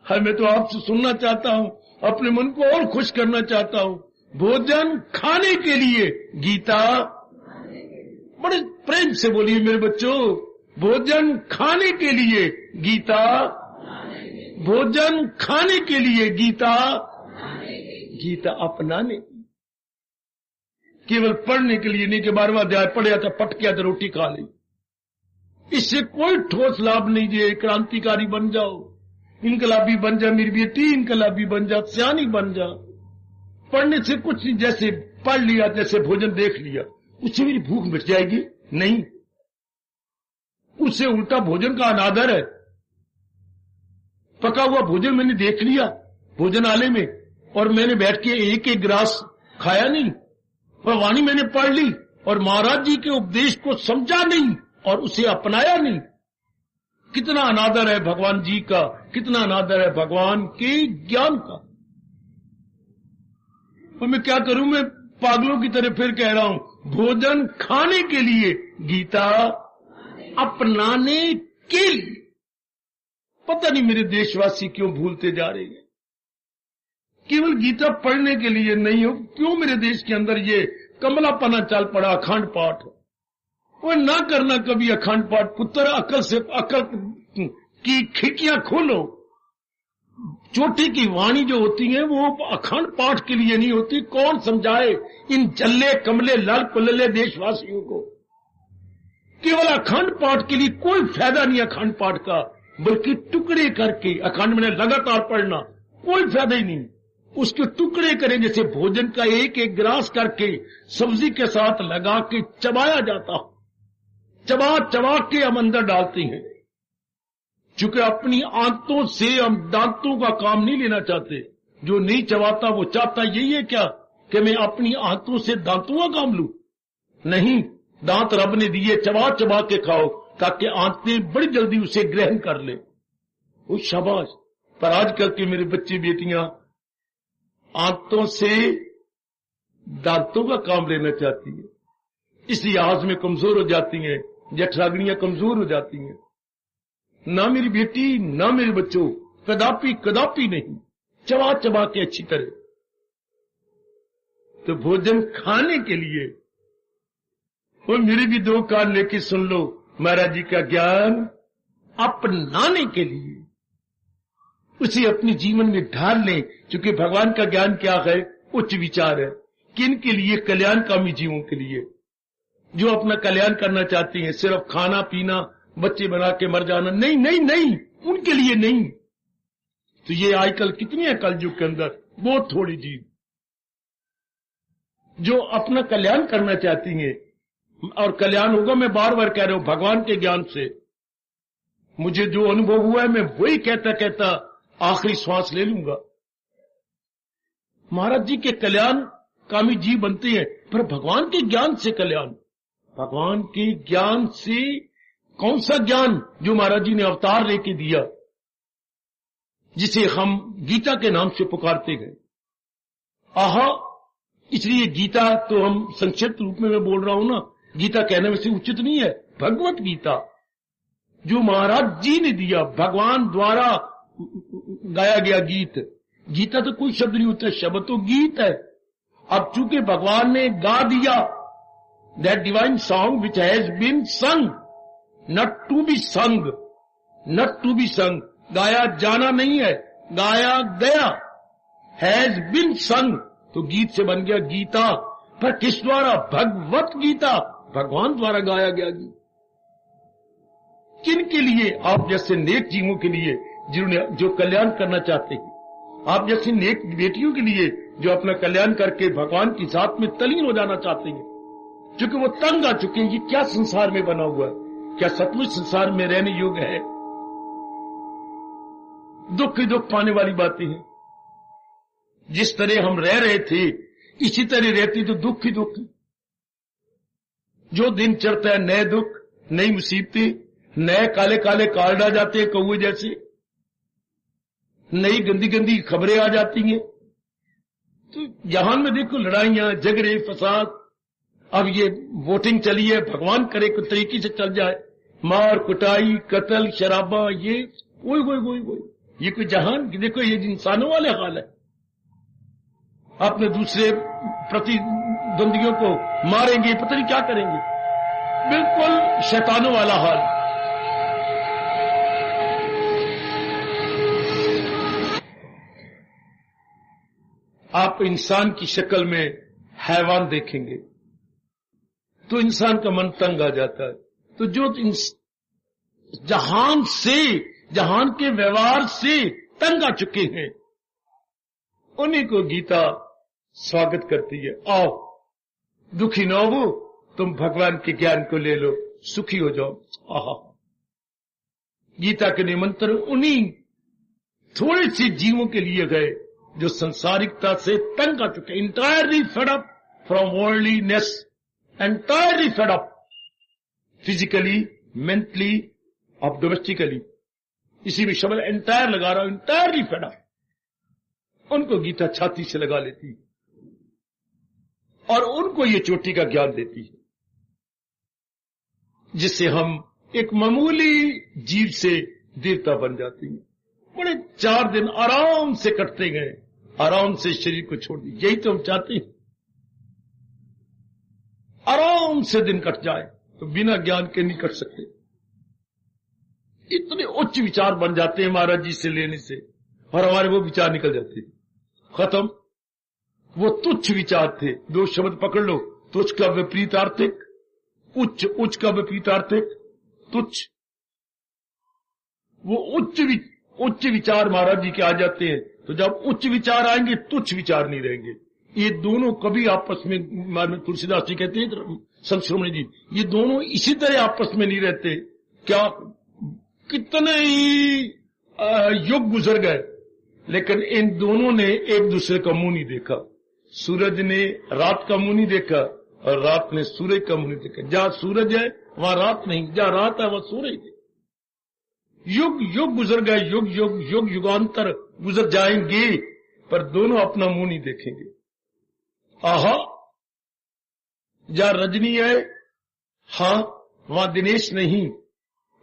Speaker 1: है। मैं तो आपसे सुनना चाहता हूं, अपने मन को और खुश करना चाहता हूं। भोजन खाने के लिए, गीता बड़े प्रेम से बोलिए मेरे बच्चों, भोजन खाने के लिए, गीता भोजन खाने के लिए, गीता गीता अपनाने की, केवल पढ़ने के लिए नहीं कि 12वां अध्याय पढ़िया था, पट किया तो रोटी खा ली। इससे कोई ठोस लाभ नहीं दिए। क्रांतिकारी बन जाओ, इनकलाबी बन जा मेरी बेटी, इनकलाबी बन जा, सियानी बन जा। पढ़ने से कुछ नहीं, जैसे पढ़ लिया, जैसे भोजन देख लिया, उससे मेरी भूख मिट जाएगी? नहीं, उससे उल्टा भोजन का अनादर है। पका हुआ भोजन मैंने देख लिया भोजनालय में, और मैंने बैठ के एक एक गिलास खाया नहीं, और वाणी मैंने पढ़ ली और महाराज जी के उपदेश को समझा नहीं और उसे अपनाया नहीं। कितना अनादर है भगवान जी का, कितना अनादर है भगवान के ज्ञान का। और मैं क्या करूं, मैं पागलों की तरह फिर कह रहा हूं, भोजन खाने के लिए, गीता अपनाने के लिए। पता नहीं मेरे देशवासी क्यों भूलते जा रहे हैं। केवल गीता पढ़ने के लिए नहीं हो, क्यों मेरे देश के अंदर ये कमलापना चल पड़ा अखंड पाठ। और ना करना कभी अखंड पाठ। पुत्र अकल की खिड़कियां खोलो। चोटी की वाणी जो होती है वो अखंड पाठ के लिए नहीं होती। कौन समझाए इन जल्ले कमले लाल कुल्ले देशवासियों को? केवल अखंड पाठ के लिए कोई फायदा नहीं अखंड पाठ का, बल्कि टुकड़े करके अखंड में लगातार पढ़ना कोई फायदा ही नहीं। उसके टुकड़े करें, जैसे भोजन का एक एक गिलास करके सब्जी के साथ लगा के चबाया जाता, चबा चबा के हम अंदर डालते हैं। चूंकि अपनी आंतों से हम दांतों का काम नहीं लेना चाहते। जो नहीं चबाता वो चाहता यही है क्या कि मैं अपनी आंतों से दांतों का काम लूं? नहीं, दांत रब ने दिए, चबा चबा के खाओ ताकि आंतें बड़ी जल्दी उसे ग्रहण कर ले। वो शाबाश। पर आजकल के मेरे बच्चे बेटियां आंतों से दांतों का काम लेना चाहती है, इसलिए आज में कमजोर हो जाती हैं, जठराग्नियां कमजोर हो जाती हैं। ना मेरी बेटी ना मेरे बच्चों, कदापि कदापि नहीं, चबा चबा के अच्छी तरह। तो भोजन खाने के लिए, और मेरे भी दो कान लेके सुन लो, महाराज जी का ज्ञान अपनाने के लिए उसे अपने जीवन में ढाल लें। क्योंकि भगवान का ज्ञान क्या है? उच्च विचार है। किन के लिए? कल्याणकामी जीवों के लिए, जो अपना कल्याण करना चाहती हैं। सिर्फ खाना पीना, बच्चे बना के मर जाना, नहीं नहीं नहीं, उनके लिए नहीं। तो ये आजकल कितनी है कलयुग के अंदर, बहुत थोड़ी जीव जो अपना कल्याण करना चाहती हैं। और कल्याण होगा, मैं बार बार कह रहा हूं, भगवान के ज्ञान से। मुझे जो अनुभव हुआ है मैं वही कहता कहता आखिरी श्वास ले लूंगा। महाराज जी के कल्याण कामी जीव बनते हैं, पर भगवान के ज्ञान से कल्याण। भगवान के ज्ञान से कौन सा ज्ञान जो महाराज जी ने अवतार लेके दिया, जिसे हम गीता के नाम से पुकारते हैं। आहा, इसलिए गीता तो हम संक्षिप्त रूप में मैं बोल रहा हूं ना, गीता कहने में से उचित नहीं है। भगवत गीता जो महाराज जी ने दिया, भगवान द्वारा गाया गया गीत। गीता तो कोई शब्द नहीं होता, शब्द तो गीत है। अब चूंकि भगवान ने गा दिया, that divine song which has been sung, not to be sung, not to be sung, गाया जाना नहीं है, गाया गया, हैज बीन संग, तो गीत से बन गया गीता। पर किस द्वारा? भगवत गीता, भगवान द्वारा गाया गया गीत। किन के लिए? आप जैसे नेक जीवों के लिए, जिन्होंने जो कल्याण करना चाहते हैं। आप जैसी नेक बेटियों के लिए जो अपना कल्याण करके भगवान की साथ में तलीन हो जाना चाहते हैं। क्योंकि वो तंग आ चुके हैं, ये क्या संसार में बना हुआ है, क्या सचमुच संसार में रहने योग्य है? दुख ही दुख पाने वाली बातें हैं। जिस तरह हम रह रहे थे इसी तरह रहती तो दुख ही दुख। जो दिन चढ़ता है नए दुख, नई मुसीबतें, नए काले काले कार्ड आ जाते हैं कौवे जैसे, नई गंदी गंदी खबरें आ जाती हैं। तो जहान में देखो लड़ाइयां, झगड़े, फसाद। अब ये वोटिंग चली है, भगवान करे कुछ तरीके से चल जाए। मार कुटाई, कत्ल, शराबा, ये वही ये कोई जहान? देखो ये इंसानों वाले हाल है। अपने दूसरे प्रतिद्वंदियों को मारेंगे, पता नहीं क्या करेंगे, बिल्कुल शैतानों वाला हाल। आप इंसान की शक्ल में हैवान देखेंगे तो इंसान का मन तंग आ जाता है। तो जो जहान से, जहान के व्यवहार से तंग आ चुके हैं, उन्हीं को गीता स्वागत करती है। आओ, दुखी न हो, तुम भगवान के ज्ञान को ले लो, सुखी हो जाओ। आहा, गीता के निमंत्रण उन्हीं थोड़े से जीवों के लिए गए जो संसारिकता से तंग आ चुके, entirely fed up from worldliness, entirely fed up physically, mentally और डोमेस्टिकली। इसी में शब्द एंटायर लगा रहा हूं, इंटायरली फेड अप। उनको गीता छाती से लगा लेती है और उनको ये चोटी का ज्ञान देती है, जिससे हम एक मामूली जीव से देवता बन जाते हैं। बड़े 4 दिन आराम से कटते गए, आराम से शरीर को छोड़ दी। यही तो हम चाहते हैं, आराम से दिन कट जाए, तो बिना ज्ञान के नहीं कट सकते। इतने उच्च विचार बन जाते हैं महाराज जी से लेने से, और हमारे वो विचार निकल जाते हैं, खत्म। वो तुच्छ विचार थे। 2 शब्द पकड़ लो, तुच्छ का विपरीत आर्थिक, उच्च, उच्च का विपरीत आर्थिक, तुच्छ। वो उच्च विचार महाराज जी के आ जाते हैं, तो जब उच्च विचार आएंगे तुच्छ विचार नहीं रहेंगे। ये दोनों कभी आपस में, तुलसीदास जी कहते हैं, संत शिरोमणि जी, ये दोनों इसी तरह आपस में नहीं रहते। क्या कितने ही युग गुजर गए, लेकिन इन दोनों ने एक दूसरे का मुंह नहीं देखा। सूरज ने रात का मुंह नहीं देखा और रात ने सूरज का मुंह नहीं देखा। जहां सूरज है वहां रात नहीं, जहां रात है वहां सूरज नहीं। युग युग गुजर गए, युग युगांतर गुजर जाएंगे, पर दोनों अपना मुंह नहीं देखेंगे। आहा, जहां रजनी है, हां, वहां दिनेश नहीं,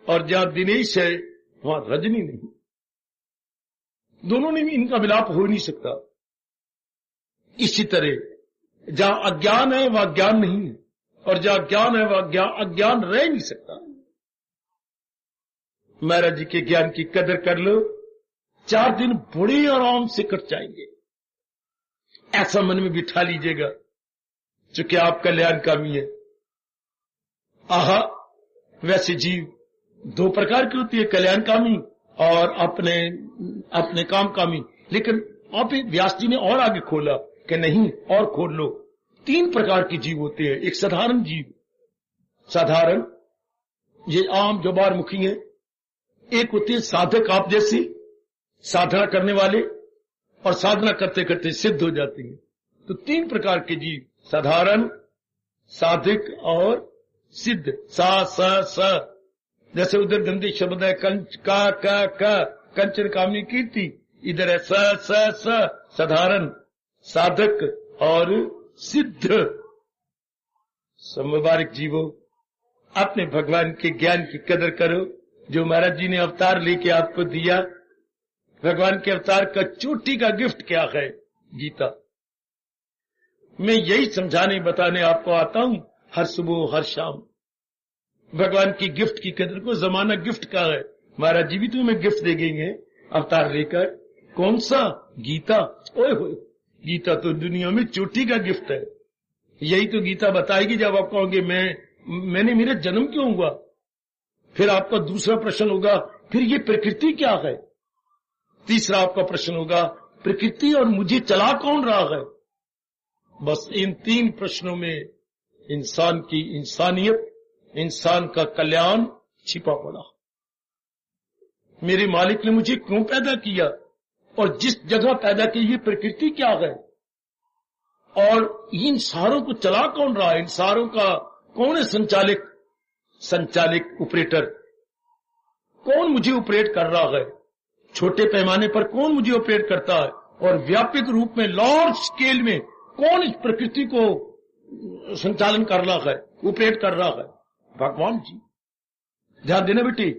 Speaker 1: और जहां दिनेश है वहां रजनी नहीं। दोनों ने भी, इनका मिलाप हो नहीं सकता। इसी तरह जहां अज्ञान है वहां ज्ञान नहीं है, और जहां ज्ञान है वहां अज्ञान रह नहीं सकता। महाराज जी के ज्ञान की कदर कर लो, 4 दिन बड़े आराम से कट जाएंगे। ऐसा मन में बिठा लीजिएगा, चूंकि आप कल्याणकामी है। आहा, वैसे जीव 2 प्रकार की होती है, कल्याणकामी और अपने कामकामी। लेकिन आप व्यास जी ने और आगे खोला कि नहीं, और खोल लो, 3 प्रकार के जीव होते हैं। एक साधारण जीव, साधारण, ये आम जो बारमुखी है। एक होती है साधक, आप जैसी साधना करने वाले, और साधना करते करते सिद्ध हो जाती है। तो 3 प्रकार के जीव, साधारण, साधक और सिद्ध। सा स, जैसे उधर गंदे शब्द है कंच, का कंचन कामनी कीर्ति, इधर है स साधारण, साधक और सिद्ध। मुबारक जीवो, अपने भगवान के ज्ञान की कदर करो, जो महाराज जी ने अवतार लेके आपको दिया। भगवान के अवतार का चोटी का गिफ्ट क्या है? गीता। मैं यही समझाने बताने आपको आता हूं हर सुबह हर शाम। भगवान की गिफ्ट की कदर को। जमाना गिफ्ट का है, महाराज जी भी तुम्हें गिफ्ट दे गए हैं अवतार लेकर। कौन सा? गीता। ओए होए, गीता तो दुनिया में चोटी का गिफ्ट है। यही तो गीता बताएगी जब आप कहोगे मैंने मेरा जन्म क्यों हुआ। फिर आपका दूसरा प्रश्न होगा, फिर ये प्रकृति क्या है। तीसरा आपका प्रश्न होगा, प्रकृति और मुझे चला कौन रहा है। बस इन 3 प्रश्नों में इंसान की इंसानियत, इंसान का कल्याण छिपा पड़ा। मेरे मालिक ने मुझे क्यों पैदा किया, और जिस जगह पैदा की ये प्रकृति क्या है, और इन सारों को चला कौन रहा है। इन सारों का कौन है संचालिक ऑपरेटर। कौन मुझे ऑपरेट कर रहा है। छोटे पैमाने पर कौन मुझे ऑपरेट करता है, और व्यापक रूप में लार्ज स्केल में कौन इस प्रकृति को संचालन कर रहा है, ऑपरेट कर रहा है। भगवान जी। ध्यान देना बेटी,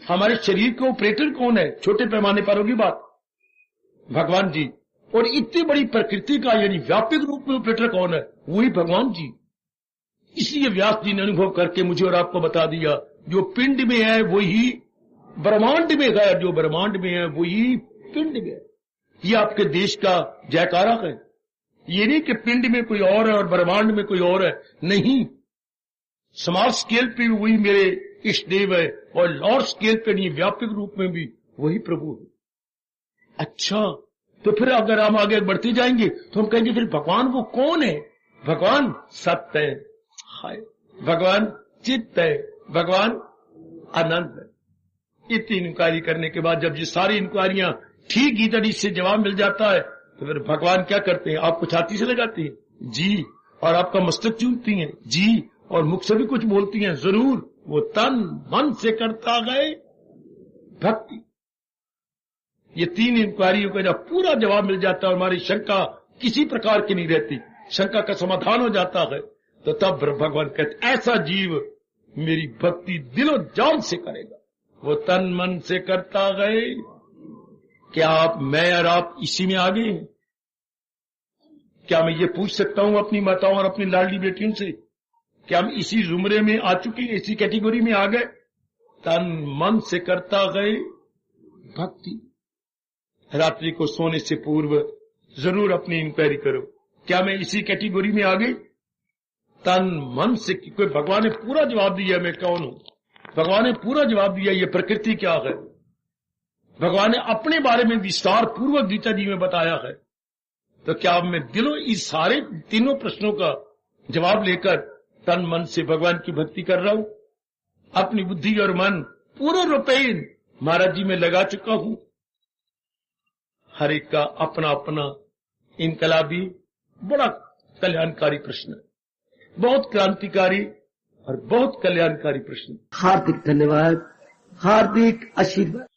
Speaker 1: हमारे शरीर के ऑपरेटर कौन है, छोटे पैमाने पर होगी बात, भगवान जी। और इतनी बड़ी प्रकृति का यानी व्यापक रूप में ऑपरेटर कौन है, वही भगवान जी। इसलिए व्यास जी ने अनुभव करके मुझे और आपको बता दिया, जो पिंड में है वही ब्रह्मांड में है, जो ब्रह्मांड में है वही पिंड में है। ये आपके देश का जयकारा है। ये नहीं कि पिंड में कोई और है और ब्रह्मांड में कोई और है, नहीं। समाज स्केल पे वही मेरे इष्ट देव है और लार्ज स्केल पे नहीं, व्यापक रूप में भी वही प्रभु है। अच्छा, तो फिर अगर हम आगे बढ़ते जाएंगे तो हम कहेंगे फिर भगवान वो कौन है? भगवान सत्य है, हाय भगवान चित्त है, भगवान आनंद है। ये 3 इंक्वायरी करने के बाद जब ये सारी इंक्वायरियां ठीक ही तरीके से जवाब मिल जाता है तो फिर भगवान क्या करते हैं? आपको छाती से लगाती है जी, और आपका मस्तक चूमती हैं जी, और मुख से भी कुछ बोलती हैं जरूर। वो तन मन से करता गए भक्ति। ये 3 इंक्वायरियों का जब पूरा जवाब मिल जाता है और हमारी शंका किसी प्रकार की नहीं रहती, शंका का समाधान हो जाता है, तो तब भगवान कहते ऐसा जीव मेरी भक्ति दिलो जान से करेगा, वो तन मन से करता गए। क्या आप, मैं और आप इसी में आ गए हैं? क्या मैं ये पूछ सकता हूं अपनी माताओं और अपनी लाडली बेटियों से, क्या हम इसी जुमरे में आ चुके हैं, इसी कैटेगरी में आ गए? तन मन से करता गए भक्ति। रात्रि को सोने से पूर्व जरूर अपनी इंक्वायरी करो, क्या मैं इसी कैटेगरी में आ गई? तन मन से। कोई भगवान ने पूरा जवाब दिया मैं कौन हूं, भगवान ने पूरा जवाब दिया ये प्रकृति क्या है, भगवान ने अपने बारे में विस्तार पूर्वक गीता जी में बताया है। तो क्या मैं दिलों इस सारे 3 प्रश्नों का जवाब लेकर तन मन से भगवान की भक्ति कर रहा हूं? अपनी बुद्धि और मन पूर्ण रूपेण महाराज जी में लगा चुका हूं। हर एक का अपना अपना इनकलाबी बड़ा कल्याणकारी प्रश्न है, बहुत क्रांतिकारी और बहुत कल्याणकारी प्रश्न।
Speaker 2: हार्दिक धन्यवाद, हार्दिक आशीर्वाद।